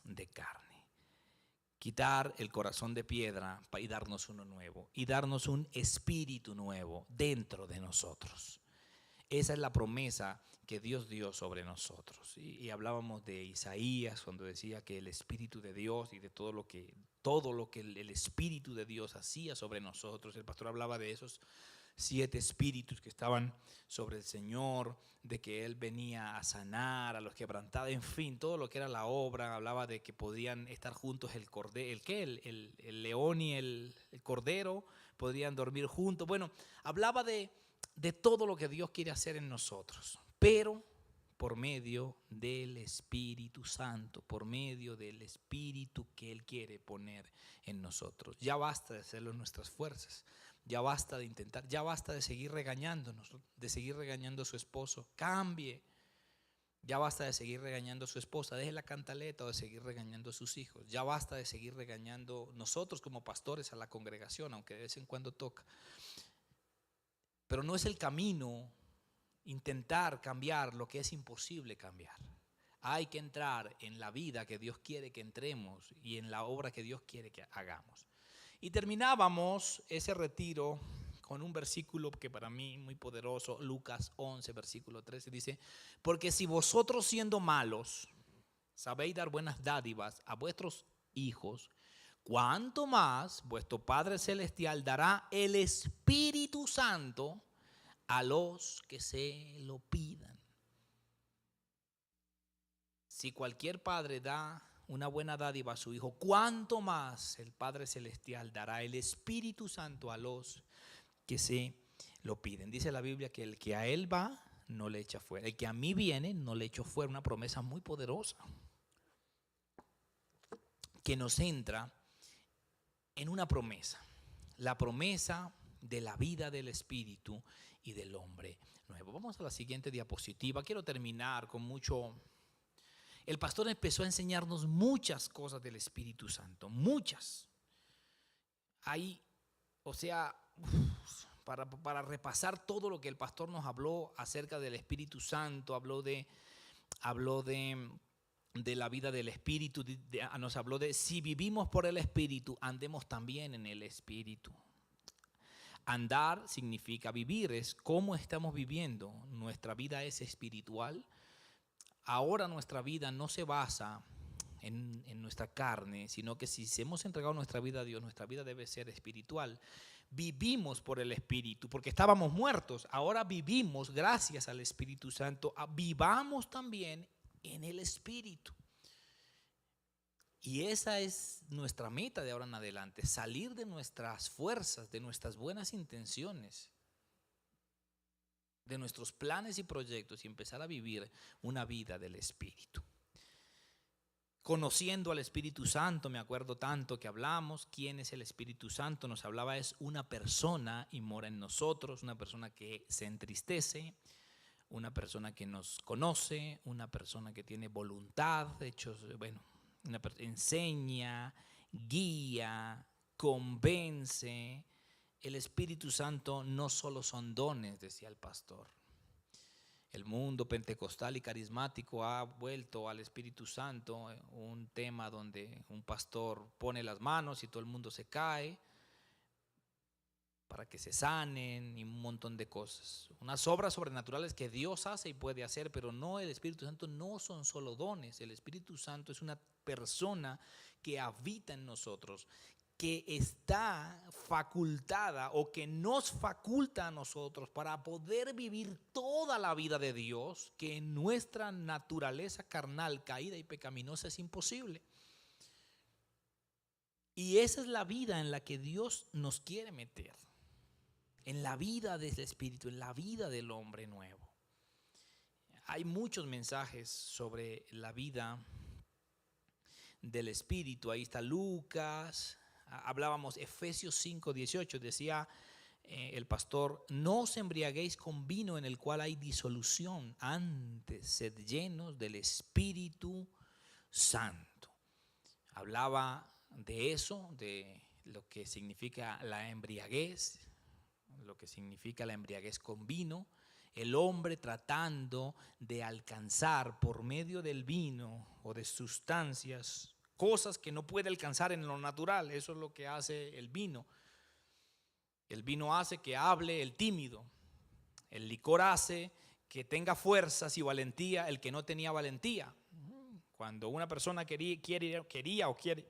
de carne. Quitar el corazón de piedra y darnos uno nuevo, y darnos un espíritu nuevo dentro de nosotros. Esa es la promesa que Dios dio sobre nosotros. Y hablábamos de Isaías cuando decía que el Espíritu de Dios y de todo lo que el Espíritu de Dios hacía sobre nosotros. El pastor hablaba de esos 7 espíritus que estaban sobre el Señor, de que Él venía a sanar a los quebrantados, en fin, todo lo que era la obra. Hablaba de que podían estar juntos el león y el cordero, podían dormir juntos. Bueno, hablaba de todo lo que Dios quiere hacer en nosotros, pero por medio del Espíritu Santo, por medio del Espíritu que Él quiere poner en nosotros. Ya basta de hacerlo en nuestras fuerzas, ya basta de intentar, ya basta de seguir regañándonos, de seguir regañando a su esposo. Cambie. Ya basta de seguir regañando a su esposa, deje la cantaleta, o de seguir regañando a sus hijos. Ya basta de seguir regañando nosotros como pastores a la congregación, aunque de vez en cuando toca. Pero no es el camino intentar cambiar lo que es imposible cambiar. Hay que entrar en la vida que Dios quiere que entremos y en la obra que Dios quiere que hagamos. Y terminábamos ese retiro con un versículo que para mí muy poderoso, Lucas 11, versículo 13, dice: porque si vosotros, siendo malos, sabéis dar buenas dádivas a vuestros hijos, cuánto más vuestro Padre Celestial dará el Espíritu Santo a los que se lo pidan. Si cualquier padre da una buena dádiva a su hijo, cuánto más el Padre Celestial dará el Espíritu Santo a los que se lo piden. Dice la Biblia que el que a Él va, no le echa fuera. El que a mí viene, no le echo fuera. Una promesa muy poderosa que nos entra en una promesa, la promesa de la vida del Espíritu y del hombre nuevo. Vamos a la siguiente diapositiva. Quiero terminar con mucho. El pastor empezó a enseñarnos muchas cosas del Espíritu Santo, muchas. Ahí, para repasar todo lo que el pastor nos habló acerca del Espíritu Santo, habló de la vida del Espíritu, nos habló de si vivimos por el Espíritu, andemos también en el Espíritu. Andar significa vivir, es cómo estamos viviendo. Nuestra vida es espiritual. Ahora nuestra vida no se basa en nuestra carne, sino que si hemos entregado nuestra vida a Dios, nuestra vida debe ser espiritual. Vivimos por el Espíritu, porque estábamos muertos, ahora vivimos gracias al Espíritu Santo. Vivamos también en el Espíritu. Y esa es nuestra meta de ahora en adelante, salir de nuestras fuerzas, de nuestras buenas intenciones, de nuestros planes y proyectos, y empezar a vivir una vida del Espíritu. Conociendo al Espíritu Santo, me acuerdo tanto que hablamos. ¿Quién es el Espíritu Santo? Nos hablaba, es una persona y mora en nosotros, una persona que se entristece, una persona que nos conoce, una persona que tiene voluntad, enseña, guía, convence. El Espíritu Santo no solo son dones, decía el pastor. El mundo pentecostal y carismático ha vuelto al Espíritu Santo un tema donde un pastor pone las manos y todo el mundo se cae para que se sanen y un montón de cosas. Unas obras sobrenaturales que Dios hace y puede hacer, pero no, el Espíritu Santo no son solo dones. El Espíritu Santo es una persona que habita en nosotros, que está facultada o que nos faculta a nosotros para poder vivir toda la vida de Dios, que en nuestra naturaleza carnal, caída y pecaminosa es imposible. Y esa es la vida en la que Dios nos quiere meter, en la vida del Espíritu, en la vida del hombre nuevo. Hay muchos mensajes sobre la vida del Espíritu. Ahí está Lucas. Hablábamos Efesios 5:18, decía el pastor: no os embriaguéis con vino en el cual hay disolución, antes sed llenos del Espíritu Santo. Hablaba de eso, de lo que significa la embriaguez, lo que significa la embriaguez con vino. El hombre tratando de alcanzar por medio del vino o de sustancias cosas que no puede alcanzar en lo natural. Eso es lo que hace el vino. El vino hace que hable el tímido. El licor hace que tenga fuerzas y valentía el que no tenía valentía. Cuando una persona quería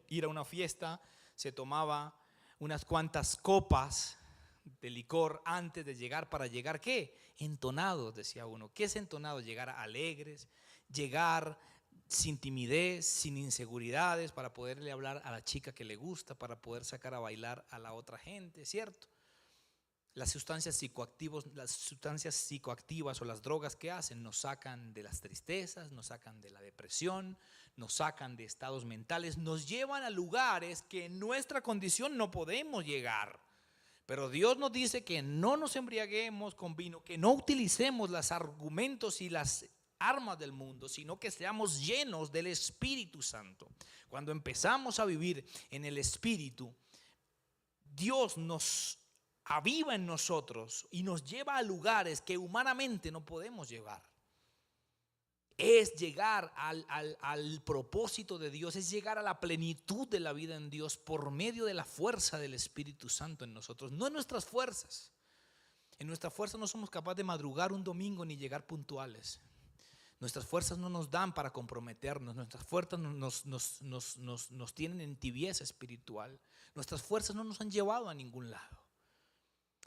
ir a una fiesta, se tomaba unas cuantas copas de licor antes de llegar. ¿Para llegar qué? Entonados, decía uno. ¿Qué es entonado? Llegar alegres, llegar sin timidez, sin inseguridades, para poderle hablar a la chica que le gusta, para poder sacar a bailar a la otra gente, ¿cierto? Las sustancias psicoactivas o las drogas que hacen nos sacan de las tristezas, nos sacan de la depresión, nos sacan de estados mentales, nos llevan a lugares que en nuestra condición no podemos llegar. Pero Dios nos dice que no nos embriaguemos con vino, que no utilicemos los argumentos y las armas del mundo, sino que seamos llenos del Espíritu Santo. Cuando empezamos a vivir en el Espíritu, Dios nos aviva en nosotros y nos lleva a lugares que humanamente no podemos llevar. Es llegar al propósito de Dios, es llegar a la plenitud de la vida en Dios por medio de la fuerza del Espíritu Santo en nosotros, no en nuestras fuerzas. En nuestras fuerzas no somos capaces de madrugar un domingo ni llegar puntuales. Nuestras fuerzas no nos dan para comprometernos. Nuestras fuerzas nos tienen en tibieza espiritual. Nuestras fuerzas no nos han llevado a ningún lado.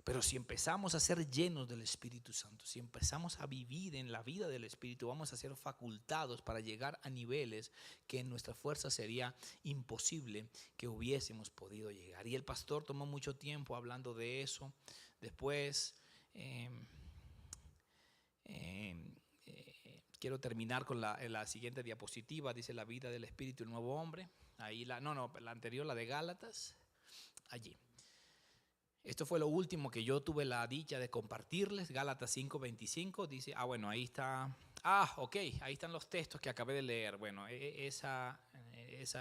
Pero si empezamos a ser llenos del Espíritu Santo, si empezamos a vivir en la vida del Espíritu, vamos a ser facultados para llegar a niveles que en nuestra fuerza sería imposible que hubiésemos podido llegar. Y el pastor tomó mucho tiempo hablando de eso. Después quiero terminar con la siguiente diapositiva. Dice la vida del Espíritu, el nuevo hombre. Ahí la anterior, la de Gálatas, allí. Esto fue lo último que yo tuve la dicha de compartirles. Gálatas 5:25 dice, bueno, ahí está. Ok, ahí están los textos que acabé de leer. Bueno, esa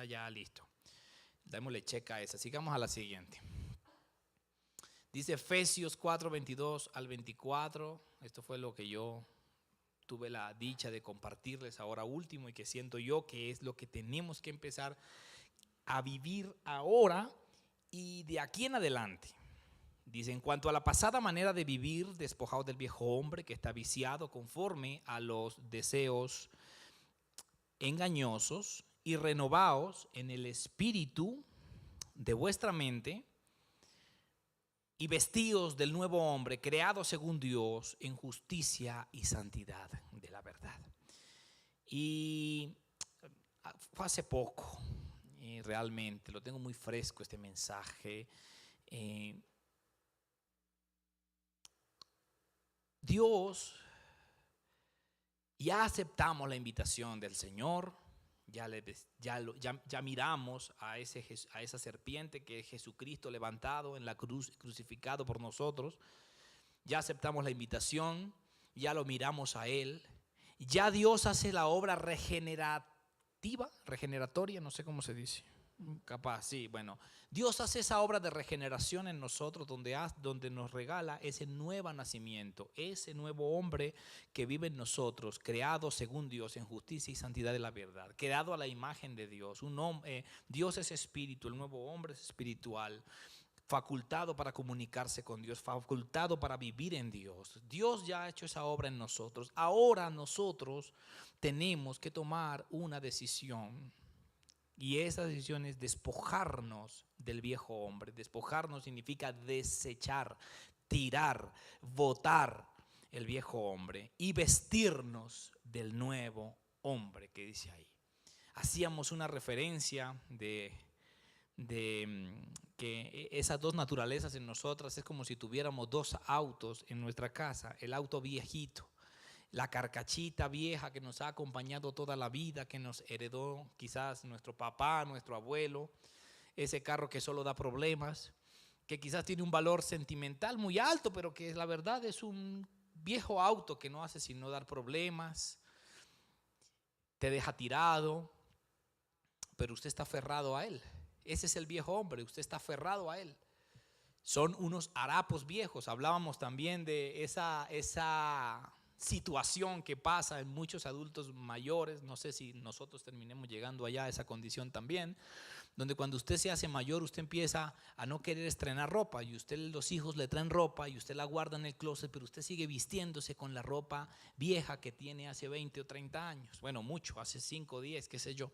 ya listo. Démosle checa a esa. Sigamos a la siguiente. Dice Efesios 4:22 al 24. Esto fue lo que yo tuve la dicha de compartirles ahora último y que siento yo que es lo que tenemos que empezar a vivir ahora y de aquí en adelante. Dice, en cuanto a la pasada manera de vivir, despojados del viejo hombre que está viciado conforme a los deseos engañosos y renovaos en el espíritu de vuestra mente y vestíos del nuevo hombre creado según Dios en justicia y santidad de la verdad. Y fue hace poco, realmente, lo tengo muy fresco este mensaje. Dios, ya aceptamos la invitación del Señor, ya miramos a esa serpiente que es Jesucristo levantado en la cruz, crucificado por nosotros. Ya aceptamos la invitación, ya lo miramos a Él. Ya Dios hace la obra regeneratoria, no sé cómo se dice. Capaz, sí, bueno. Dios hace esa obra de regeneración en nosotros donde nos regala ese nuevo nacimiento, ese nuevo hombre que vive en nosotros, creado según Dios en justicia y santidad de la verdad, creado a la imagen de Dios. Dios es espíritu, el nuevo hombre es espiritual, facultado para comunicarse con Dios, facultado para vivir en Dios. Dios ya ha hecho esa obra en nosotros. Ahora nosotros tenemos que tomar una decisión. Y esa decisión es despojarnos del viejo hombre. Despojarnos significa desechar, tirar, botar el viejo hombre y vestirnos del nuevo hombre que dice ahí. Hacíamos una referencia de que esas dos naturalezas en nosotras es como si tuviéramos dos autos en nuestra casa. El auto viejito, la carcachita vieja que nos ha acompañado toda la vida, que nos heredó quizás nuestro papá, nuestro abuelo, ese carro que solo da problemas, que quizás tiene un valor sentimental muy alto, pero que la verdad es un viejo auto que no hace sino dar problemas, te deja tirado, pero usted está aferrado a él. Ese es el viejo hombre, usted está aferrado a él. Son unos harapos viejos. Hablábamos también de esa situación que pasa en muchos adultos mayores, no sé si nosotros terminemos llegando allá a esa condición también, donde cuando usted se hace mayor, usted empieza a no querer estrenar ropa y los hijos le traen ropa y usted la guarda en el closet, pero usted sigue vistiéndose con la ropa vieja que tiene hace 20 o 30 años, bueno, mucho, hace 5 o 10, qué sé yo.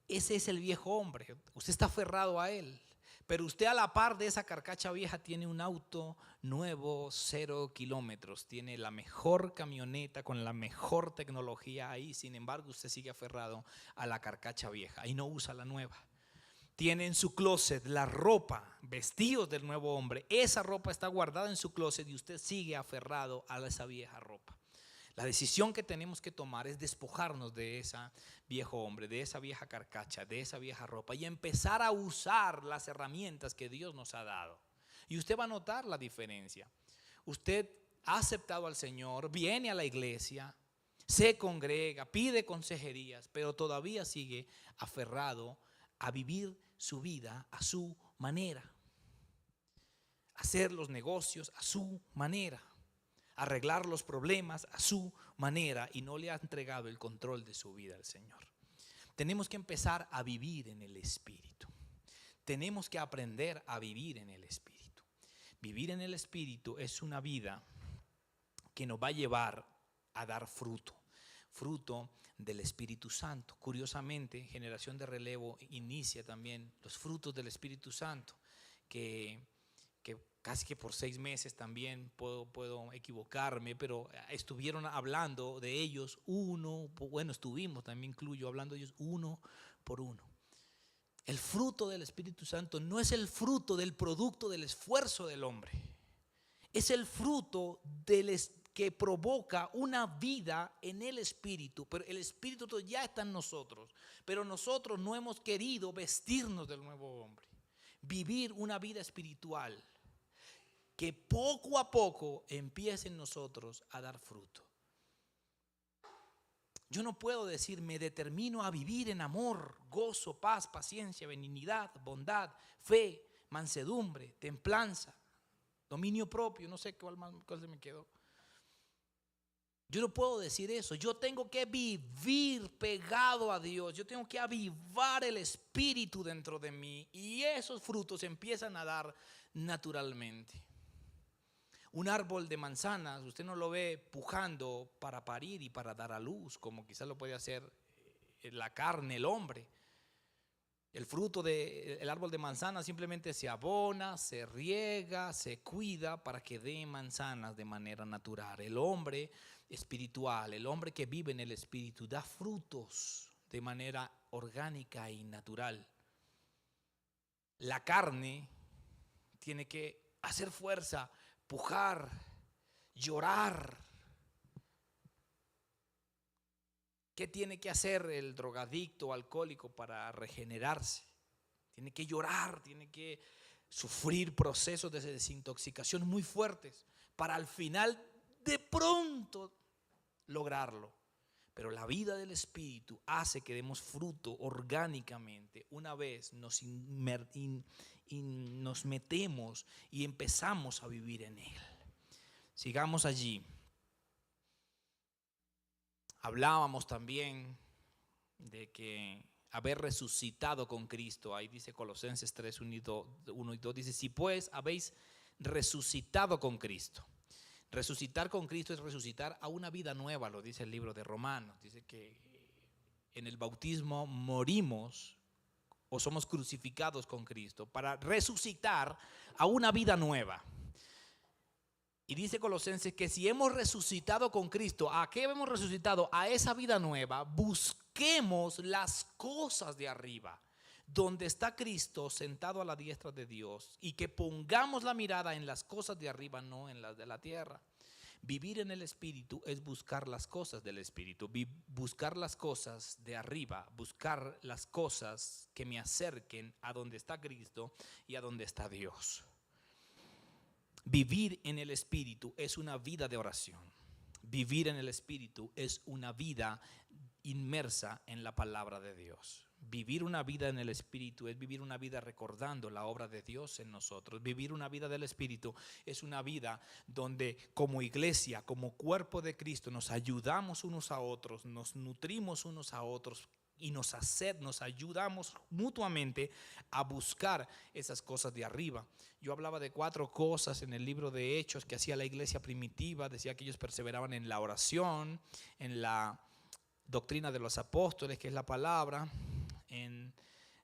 Ese es el viejo hombre, usted está aferrado a él. Pero usted a la par de esa carcacha vieja tiene un auto nuevo, 0 kilómetros, tiene la mejor camioneta con la mejor tecnología ahí. Sin embargo, usted sigue aferrado a la carcacha vieja y no usa la nueva. Tiene en su closet la ropa, vestidos del nuevo hombre. Esa ropa está guardada en su closet y usted sigue aferrado a esa vieja ropa. La decisión que tenemos que tomar es despojarnos de ese viejo hombre, de esa vieja carcacha, de esa vieja ropa y empezar a usar las herramientas que Dios nos ha dado. Y usted va a notar la diferencia. Usted ha aceptado al Señor, viene a la iglesia, se congrega, pide consejerías, pero todavía sigue aferrado a vivir su vida a su manera, hacer los negocios a su manera, arreglar los problemas a su manera y no le ha entregado el control de su vida al Señor. Tenemos que empezar a vivir en el Espíritu. Tenemos que aprender a vivir en el Espíritu. Vivir en el Espíritu es una vida que nos va a llevar a dar fruto, fruto del Espíritu Santo. Curiosamente, Generación de Relevo inicia también los frutos del Espíritu Santo, que casi que por 6 meses también, puedo equivocarme, pero estuvieron hablando de ellos estuvimos, también incluyo, hablando de ellos uno por uno. El fruto del Espíritu Santo no es el fruto del producto del esfuerzo del hombre, es el fruto que provoca una vida en el Espíritu, pero el Espíritu ya está en nosotros, pero nosotros no hemos querido vestirnos del nuevo hombre, vivir una vida espiritual que poco a poco empiece en nosotros a dar fruto. Yo no puedo decir me determino a vivir en amor, gozo, paz, paciencia, benignidad, bondad, fe, mansedumbre, templanza, dominio propio, no sé cuál se me quedó. Yo no puedo decir eso. Yo tengo que vivir pegado a Dios. Yo tengo que avivar el Espíritu dentro de mí y esos frutos empiezan a dar naturalmente. Un árbol de manzanas, usted no lo ve pujando para parir y para dar a luz, como quizás lo puede hacer la carne, el hombre. El fruto del árbol de manzanas simplemente se abona, se riega, se cuida para que dé manzanas de manera natural. El hombre espiritual, el hombre que vive en el Espíritu, da frutos de manera orgánica y natural. La carne tiene que hacer fuerza, pujar, llorar. ¿Qué tiene que hacer el drogadicto o alcohólico para regenerarse? Tiene que llorar, tiene que sufrir procesos de desintoxicación muy fuertes para al final de pronto lograrlo. Pero la vida del Espíritu hace que demos fruto orgánicamente una vez nos metemos y empezamos a vivir en Él. Sigamos allí. Hablábamos también de que haber resucitado con Cristo. Ahí dice Colosenses 3, 1 y 2. Dice, si pues habéis resucitado con Cristo. Resucitar con Cristo es resucitar a una vida nueva, lo dice el libro de Romanos. Dice que en el bautismo morimos o somos crucificados con Cristo para resucitar a una vida nueva. Y dice Colosenses que si hemos resucitado con Cristo, ¿a qué hemos resucitado? A esa vida nueva. Busquemos las cosas de arriba, donde está Cristo sentado a la diestra de Dios, y que pongamos la mirada en las cosas de arriba, no en las de la tierra. Vivir en el Espíritu es buscar las cosas del Espíritu, buscar las cosas de arriba, buscar las cosas que me acerquen a donde está Cristo y a donde está Dios. Vivir en el Espíritu es una vida de oración. Vivir en el Espíritu es una vida inmersa en la palabra de Dios. Vivir una vida en el Espíritu es vivir una vida recordando la obra de Dios en nosotros. Vivir una vida del Espíritu es una vida donde como iglesia, como cuerpo de Cristo, nos ayudamos unos a otros, nos nutrimos unos a otros y nos ayudamos mutuamente a buscar esas cosas de arriba. Yo hablaba de 4 cosas en el libro de Hechos que hacía la iglesia primitiva. Decía que ellos perseveraban en la oración, en la doctrina de los apóstoles, que es la palabra, en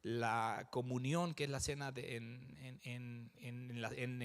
la comunión, que es la cena en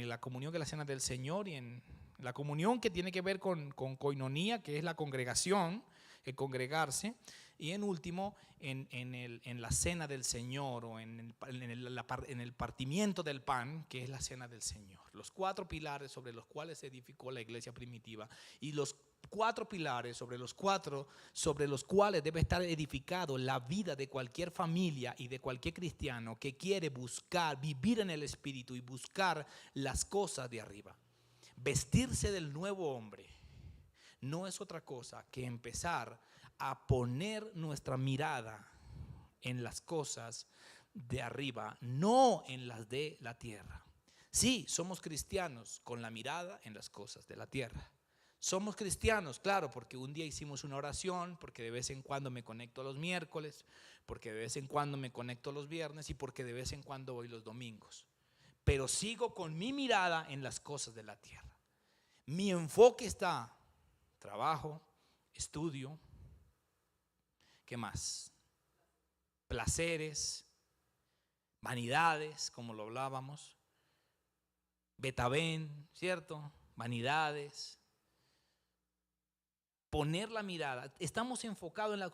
la comunión, que es la cena del Señor, y en la comunión que tiene que ver con koinonía, que es la congregación, el congregarse, y en último en la cena del Señor, o en el partimiento del pan, que es la cena del Señor. Los 4 pilares sobre los cuales se edificó la iglesia primitiva, y los 4 pilares sobre los cuales debe estar edificado la vida de cualquier familia y de cualquier cristiano que quiere buscar, vivir en el Espíritu y buscar las cosas de arriba. Vestirse del nuevo hombre no es otra cosa que empezar a poner nuestra mirada en las cosas de arriba, no en las de la tierra. Sí, somos cristianos con la mirada en las cosas de la tierra. Somos cristianos, claro, porque un día hicimos una oración, porque de vez en cuando me conecto los miércoles, porque de vez en cuando me conecto los viernes y porque de vez en cuando voy los domingos. Pero sigo con mi mirada en las cosas de la tierra. Mi enfoque está trabajo, estudio, ¿qué más? Placeres, vanidades, como lo hablábamos, betabén, ¿cierto? Vanidades. Poner la mirada, estamos enfocados en la,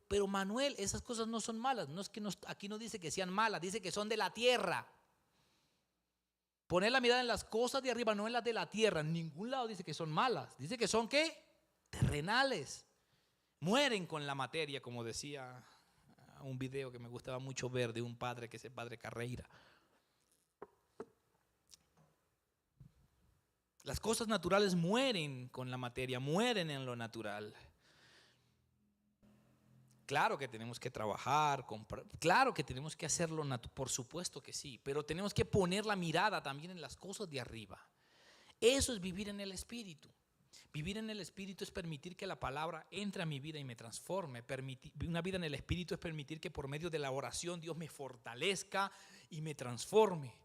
pero Manuel, esas cosas no son malas. No es que aquí no dice que sean malas, dice que son de la tierra. Poner la mirada en las cosas de arriba, no en las de la tierra. En ningún lado dice que son malas. Dice que son ¿qué? Terrenales. Mueren con la materia, como decía un video que me gustaba mucho ver de un padre, que es el padre Carreira. Las cosas naturales mueren con la materia, mueren en lo natural. Claro que tenemos que trabajar, comprar, claro que tenemos que hacerlo, por supuesto que sí, pero tenemos que poner la mirada también en las cosas de arriba. Eso es vivir en el Espíritu. Vivir en el Espíritu es permitir que la palabra entre a mi vida y me transforme. Una vida en el Espíritu es permitir que por medio de la oración Dios me fortalezca y me transforme.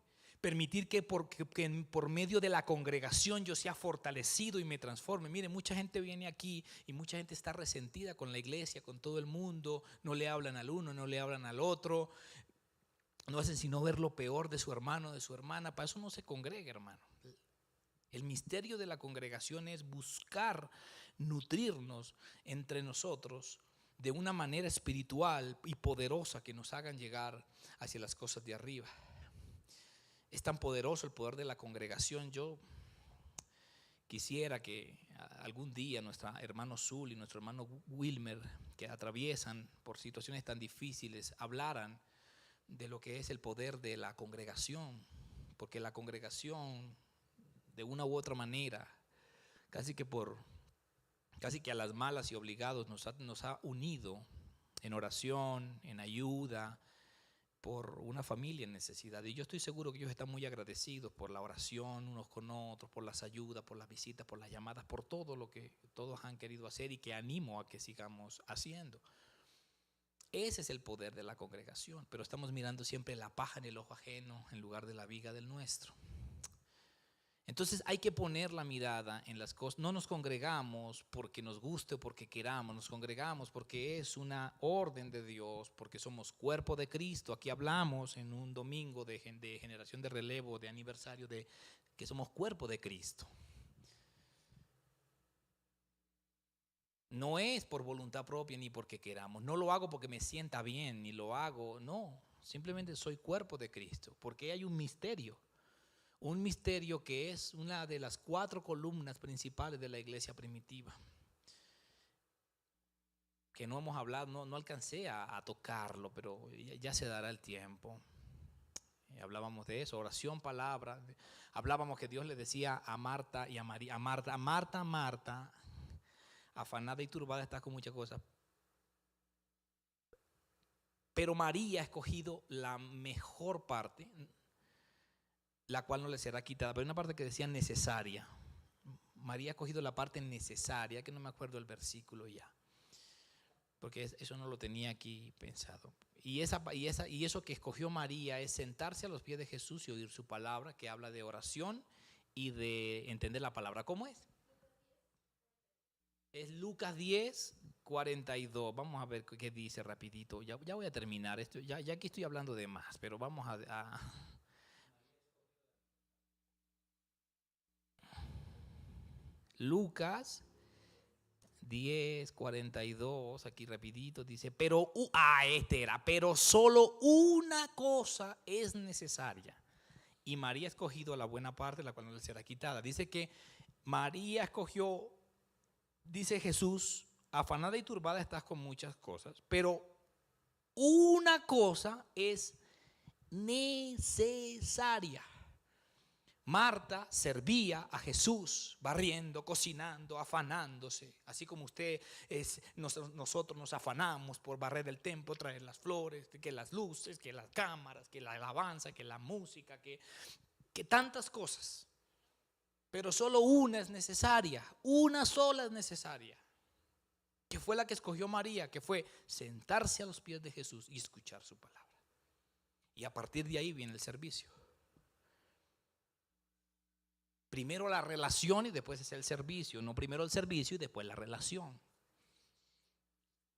Permitir que por medio de la congregación yo sea fortalecido y me transforme. Mire, mucha gente viene aquí y mucha gente está resentida con la iglesia, con todo el mundo. No le hablan al uno, no le hablan al otro. No hacen sino ver lo peor de su hermano, de su hermana. Para eso no se congrega, hermano. El misterio de la congregación es buscar nutrirnos entre nosotros de una manera espiritual y poderosa que nos hagan llegar hacia las cosas de arriba. Es tan poderoso el poder de la congregación. Yo quisiera que algún día nuestro hermano Zul y nuestro hermano Wilmer, que atraviesan por situaciones tan difíciles, hablaran de lo que es el poder de la congregación, porque la congregación, de una u otra manera, casi que por casi que a las malas y obligados, nos ha unido en oración, en ayuda, por una familia en necesidad. Y yo estoy seguro que ellos están muy agradecidos por la oración unos con otros, por las ayudas, por las visitas, por las llamadas, por todo lo que todos han querido hacer y que animo a que sigamos haciendo. Ese es el poder de la congregación, pero estamos mirando siempre la paja en el ojo ajeno en lugar de la viga del nuestro. Entonces hay que poner la mirada en las cosas. No nos congregamos porque nos guste o porque queramos, nos congregamos porque es una orden de Dios, porque somos cuerpo de Cristo. Aquí hablamos en un domingo de generación de relevo, de aniversario, de que somos cuerpo de Cristo. No es por voluntad propia ni porque queramos. No lo hago porque me sienta bien, ni lo hago, no. Simplemente soy cuerpo de Cristo, porque hay un misterio. Un misterio que es una de las 4 columnas principales de la iglesia primitiva, que no hemos hablado, no alcancé a tocarlo, pero ya se dará el tiempo. Hablábamos de eso, oración, palabra. Hablábamos que Dios le decía a Marta y a María, Marta, afanada y turbada estás con muchas cosas, pero María ha escogido la mejor parte, la cual no le será quitada. Pero hay una parte que decía necesaria. María ha escogido la parte necesaria, que no me acuerdo el versículo ya, porque eso no lo tenía aquí pensado. Y eso que escogió María es sentarse a los pies de Jesús y oír su palabra, que habla de oración y de entender la palabra. ¿Cómo es? Es Lucas 10, 42. Vamos a ver qué dice rapidito. Ya voy a terminar esto. Ya aquí estoy hablando de más, pero vamos a Lucas 10, 42, aquí rapidito dice, pero solo una cosa es necesaria. Y María ha escogido la buena parte, la cual no le será quitada. Dice que María escogió, dice Jesús, afanada y turbada estás con muchas cosas, pero una cosa es necesaria. Marta servía a Jesús barriendo, cocinando, afanándose, así como nosotros nos afanamos por barrer el templo, traer las flores, que las luces, que las cámaras, que la alabanza, que la música, que tantas cosas. Pero solo una es necesaria, una sola es necesaria, que fue la que escogió María, que fue sentarse a los pies de Jesús y escuchar su palabra. Y a partir de ahí viene el servicio. Primero la relación y después es el servicio. No primero el servicio y después la relación.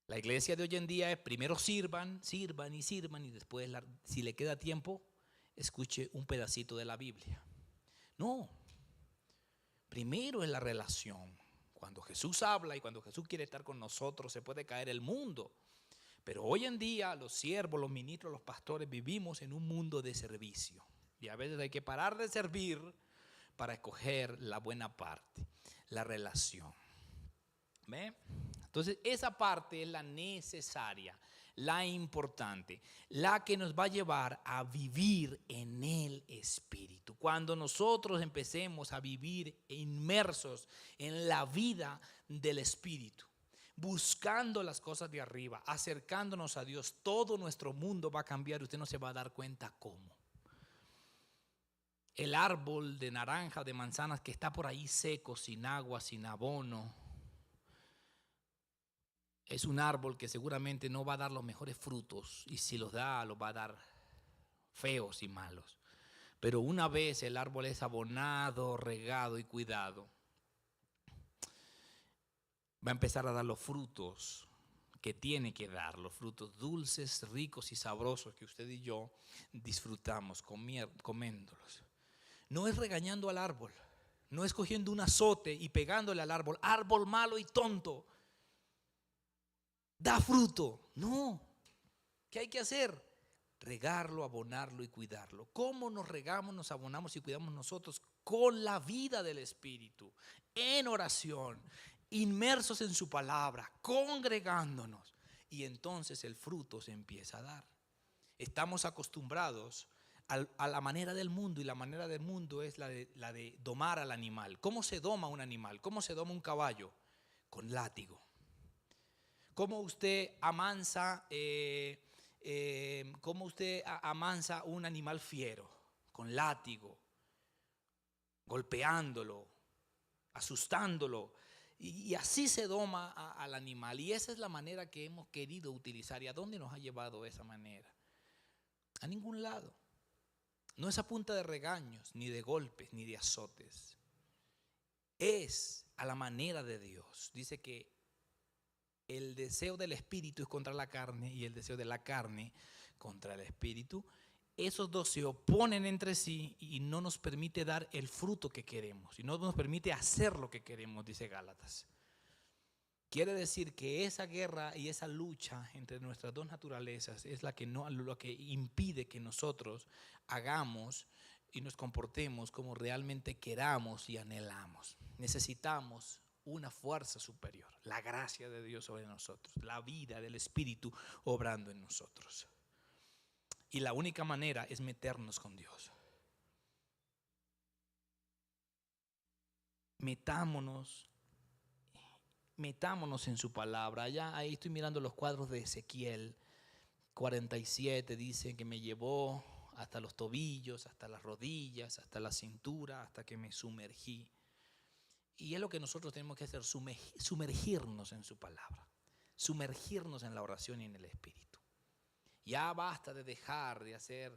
La iglesia de hoy en día es primero sirvan y después, si le queda tiempo, escuche un pedacito de la Biblia. No. Primero es la relación. Cuando Jesús habla y cuando Jesús quiere estar con nosotros, se puede caer el mundo. Pero hoy en día los siervos, los ministros, los pastores vivimos en un mundo de servicio. Y a veces hay que parar de servir para escoger la buena parte, la relación. ¿Ve? Entonces esa parte es la necesaria, la importante, la que nos va a llevar a vivir en el Espíritu. Cuando nosotros empecemos a vivir inmersos en la vida del Espíritu, buscando las cosas de arriba, acercándonos a Dios, todo nuestro mundo va a cambiar y usted no se va a dar cuenta cómo. El árbol de naranja, de manzanas que está por ahí seco, sin agua, sin abono, es un árbol que seguramente no va a dar los mejores frutos, y si los da, los va a dar feos y malos. Pero una vez el árbol es abonado, regado y cuidado, va a empezar a dar los frutos que tiene que dar, los frutos dulces, ricos y sabrosos que usted y yo disfrutamos comiéndolos. No es regañando al árbol, no es cogiendo un azote y pegándole al árbol, árbol malo y tonto, da fruto. No, ¿qué hay que hacer? Regarlo, abonarlo y cuidarlo. ¿Cómo nos regamos, nos abonamos y cuidamos nosotros? Con la vida del Espíritu, en oración, inmersos en su palabra, congregándonos, y entonces el fruto se empieza a dar. Estamos acostumbrados a la manera del mundo, y la manera del mundo es la de domar al animal. ¿Cómo se doma un animal? ¿Cómo se doma un caballo? con látigo. ¿Cómo usted amansa un animal fiero? Con látigo, golpeándolo, asustándolo. Y así se doma al animal. Y esa es la manera que hemos querido utilizar. ¿Y a dónde nos ha llevado esa manera? A ningún lado. No es a punta de regaños, ni de golpes, ni de azotes. Es a la manera de Dios. Dice que el deseo del espíritu es contra la carne y el deseo de la carne contra el espíritu. Esos dos se oponen entre sí y no nos permite dar el fruto que queremos y no nos permite hacer lo que queremos, dice Gálatas. Quiere decir que esa guerra y esa lucha entre nuestras dos naturalezas es lo que impide que nosotros hagamos y nos comportemos como realmente queramos y anhelamos. Necesitamos una fuerza superior, la gracia de Dios sobre nosotros, la vida del Espíritu obrando en nosotros. Y la única manera es meternos con Dios. Metámonos en su palabra. Ahí estoy mirando los cuadros de Ezequiel 47, dice que me llevó hasta los tobillos, hasta las rodillas, hasta la cintura, hasta que me sumergí. Y es lo que nosotros tenemos que hacer, sumergirnos en su palabra, sumergirnos en la oración y en el Espíritu. Ya basta de dejar de hacer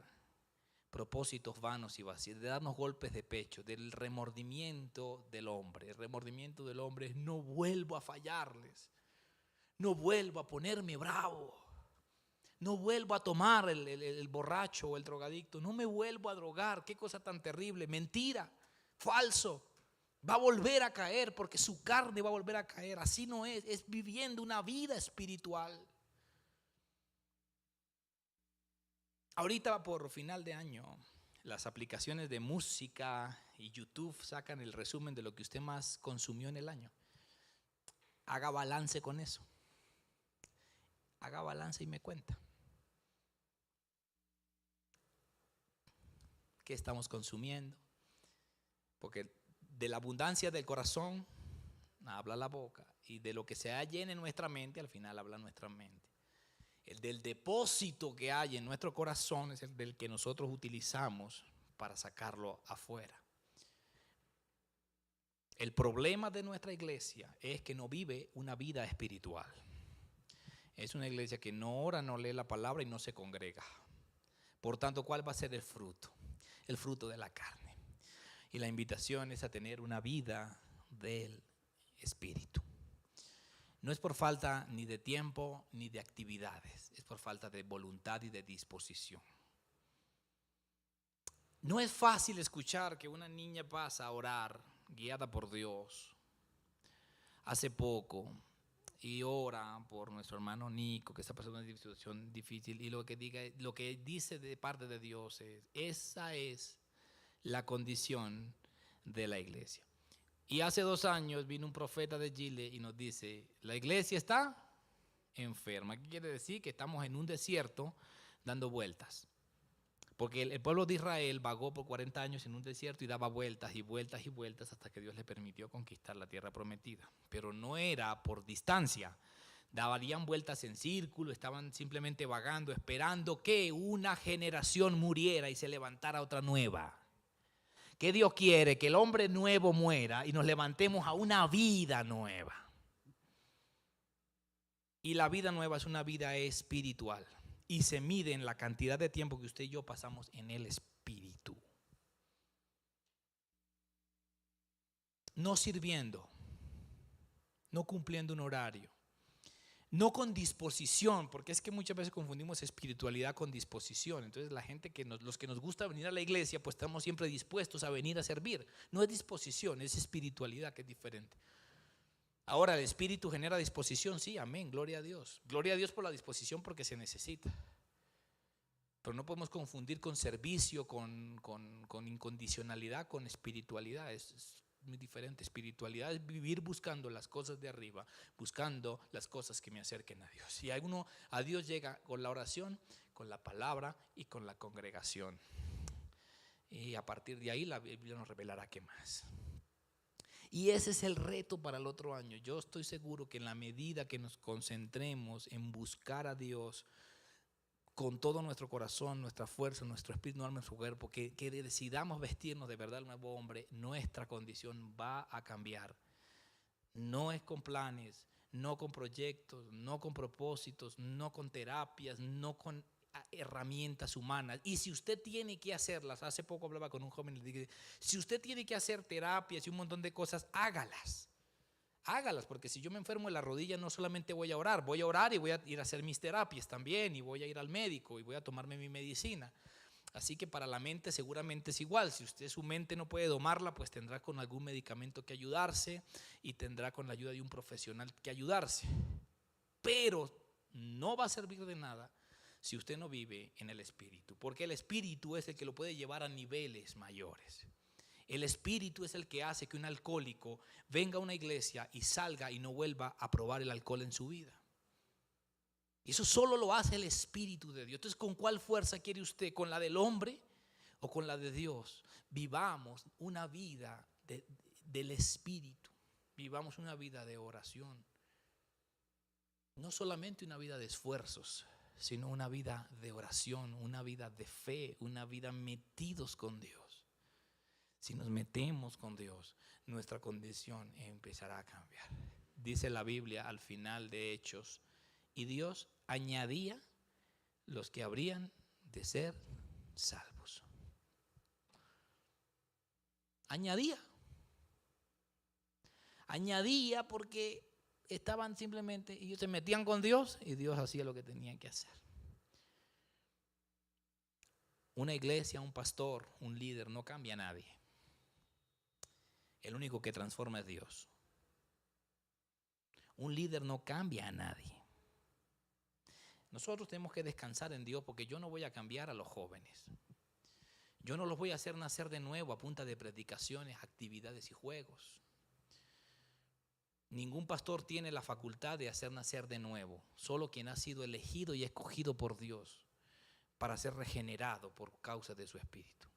propósitos vanos y vacíos, de darnos golpes de pecho, del remordimiento del hombre. El remordimiento del hombre es: no vuelvo a fallarles, no vuelvo a ponerme bravo, no vuelvo a tomar el borracho o el drogadicto, no me vuelvo a drogar. Qué cosa tan terrible, mentira, falso. Va a volver a caer porque su carne va a volver a caer. Así no es viviendo una vida espiritual. Ahorita por final de año, las aplicaciones de música y YouTube sacan el resumen de lo que usted más consumió en el año. Haga balance con eso. Haga balance y me cuenta. ¿Qué estamos consumiendo? Porque de la abundancia del corazón habla la boca, y de lo que se llena en nuestra mente, al final habla nuestra mente. El del depósito que hay en nuestro corazón es el del que nosotros utilizamos para sacarlo afuera. El problema de nuestra iglesia es que no vive una vida espiritual. Es una iglesia que no ora, no lee la palabra y no se congrega. Por tanto, ¿cuál va a ser el fruto? El fruto de la carne. Y la invitación es a tener una vida del Espíritu. No es por falta ni de tiempo ni de actividades, es por falta de voluntad y de disposición. No es fácil escuchar que una niña pasa a orar guiada por Dios hace poco y ora por nuestro hermano Nico, que está pasando una situación difícil, y lo que dice de parte de Dios es: esa es la condición de la iglesia. Y hace 2 años vino un profeta de Chile y nos dice: la iglesia está enferma. ¿Qué quiere decir? Que estamos en un desierto dando vueltas. Porque el pueblo de Israel vagó por 40 años en un desierto y daba vueltas y vueltas y vueltas hasta que Dios le permitió conquistar la tierra prometida. Pero no era por distancia. Darían vueltas en círculo, estaban simplemente vagando, esperando que una generación muriera y se levantara otra nueva. ¿Qué Dios quiere? Que el hombre nuevo muera y nos levantemos a una vida nueva. Y la vida nueva es una vida espiritual y se mide en la cantidad de tiempo que usted y yo pasamos en el Espíritu. No sirviendo, no cumpliendo un horario, no con disposición, porque es que muchas veces confundimos espiritualidad con disposición. Entonces la gente los que nos gusta venir a la iglesia, pues estamos siempre dispuestos a venir a servir. No es disposición, es espiritualidad, que es diferente. Ahora, el Espíritu genera disposición, sí, amén, gloria a Dios. Gloria a Dios por la disposición, porque se necesita. Pero no podemos confundir con servicio, con incondicionalidad, con espiritualidad. Es muy diferente. Espiritualidad es vivir buscando las cosas de arriba, buscando las cosas que me acerquen a Dios. Y uno a Dios llega con la oración, con la palabra y con la congregación. Y a partir de ahí la Biblia nos revelará qué más. Y ese es el reto para el otro año. Yo estoy seguro que en la medida que nos concentremos en buscar a Dios con todo nuestro corazón, nuestra fuerza, nuestro espíritu, alma, nuestro cuerpo, que decidamos vestirnos de verdad el nuevo hombre, nuestra condición va a cambiar. No es con planes, no con proyectos, no con propósitos, no con terapias, no con herramientas humanas. Y si usted tiene que hacerlas, hace poco hablaba con un joven y le dije, si usted tiene que hacer terapias y un montón de cosas, hágalas. Hágalas, porque si yo me enfermo en la rodilla no solamente voy a orar y voy a ir a hacer mis terapias también, y voy a ir al médico y voy a tomarme mi medicina. Así que para la mente seguramente es igual. Si usted su mente no puede domarla, pues tendrá con algún medicamento que ayudarse y tendrá con la ayuda de un profesional que ayudarse. Pero no va a servir de nada si usted no vive en el Espíritu, porque el Espíritu es el que lo puede llevar a niveles mayores. El Espíritu es el que hace que un alcohólico venga a una iglesia y salga y no vuelva a probar el alcohol en su vida. Y eso solo lo hace el Espíritu de Dios. Entonces, ¿con cuál fuerza quiere usted? ¿Con la del hombre o con la de Dios? Vivamos una vida del Espíritu. Vivamos una vida de oración. No solamente una vida de esfuerzos, sino una vida de oración, una vida de fe, una vida metidos con Dios. Si nos metemos con Dios, nuestra condición empezará a cambiar. Dice la Biblia al final de Hechos, y Dios añadía los que habrían de ser salvos. Añadía porque estaban simplemente, ellos se metían con Dios y Dios hacía lo que tenían que hacer. Una iglesia, un pastor, un líder no cambia a nadie. El único que transforma es Dios. Un líder no cambia a nadie. Nosotros tenemos que descansar en Dios, porque yo no voy a cambiar a los jóvenes. Yo no los voy a hacer nacer de nuevo a punta de predicaciones, actividades y juegos. Ningún pastor tiene la facultad de hacer nacer de nuevo. Solo quien ha sido elegido y escogido por Dios para ser regenerado por causa de su Espíritu.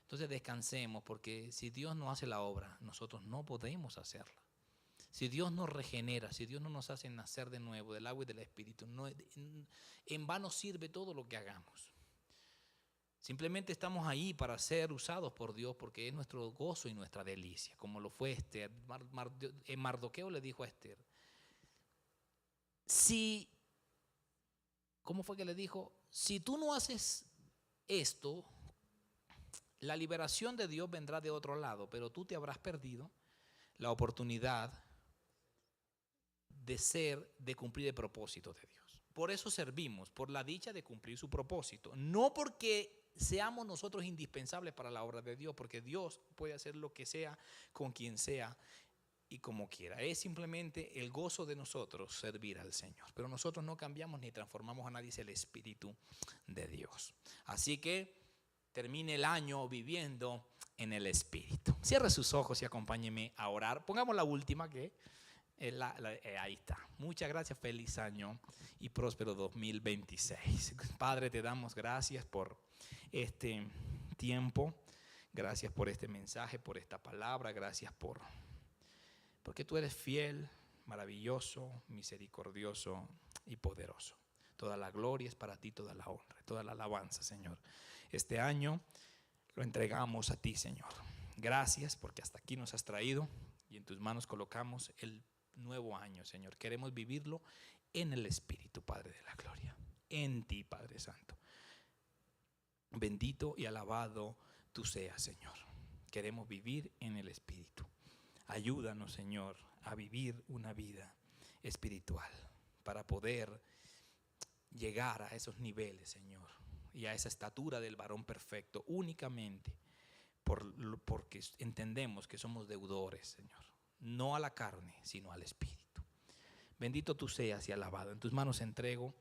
Entonces descansemos, porque si Dios no hace la obra, nosotros no podemos hacerla. Si Dios nos regenera, si Dios no nos hace nacer de nuevo del agua y del Espíritu, no, en vano sirve todo lo que hagamos. Simplemente estamos ahí para ser usados por Dios, porque es nuestro gozo y nuestra delicia, como lo fue Esther. Mardoqueo le dijo a Esther, ¿cómo fue que le dijo? Si tú no haces esto, la liberación de Dios vendrá de otro lado, pero tú te habrás perdido la oportunidad de cumplir el propósito de Dios. Por eso servimos, por la dicha de cumplir su propósito. No porque seamos nosotros indispensables para la obra de Dios, porque Dios puede hacer lo que sea, con quien sea y como quiera. Es simplemente el gozo de nosotros servir al Señor. Pero nosotros no cambiamos ni transformamos a nadie, es el Espíritu de Dios. Así que termine el año viviendo en el Espíritu. Cierre sus ojos y acompáñeme a orar. Pongamos la última que ahí está. Muchas gracias, feliz año y próspero 2026. Padre, te damos gracias por este tiempo. Gracias por este mensaje, por esta palabra. Gracias porque tú eres fiel, maravilloso, misericordioso y poderoso. Toda la gloria es para ti, toda la honra, toda la alabanza, Señor. Este año lo entregamos a ti, Señor. Gracias porque hasta aquí nos has traído y en tus manos colocamos el nuevo año, Señor. Queremos vivirlo en el Espíritu, Padre de la gloria. En ti, Padre Santo. Bendito y alabado tú seas, Señor. Queremos vivir en el Espíritu. Ayúdanos, Señor, a vivir una vida espiritual para poder llegar a esos niveles, Señor, y a esa estatura del varón perfecto únicamente porque entendemos que somos deudores, Señor, no a la carne, sino al Espíritu. Bendito tú seas y alabado. En tus manos entrego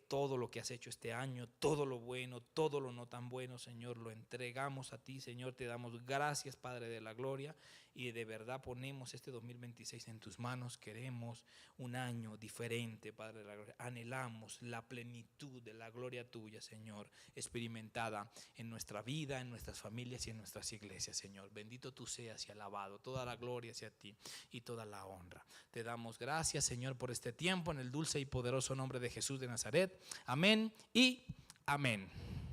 todo lo que has hecho este año, todo lo bueno, todo lo no tan bueno, Señor, lo entregamos a ti, Señor. Te damos gracias, Padre de la gloria, y de verdad ponemos este 2026 en tus manos. Queremos un año diferente, Padre de la gloria. Anhelamos la plenitud de la gloria tuya, Señor, experimentada en nuestra vida, en nuestras familias y en nuestras iglesias, Señor. Bendito tú seas y alabado. Toda la gloria hacia ti y toda la honra. Te damos gracias, Señor, por este tiempo, en el dulce y poderoso nombre de Jesús de Nazaret. Amén y amén.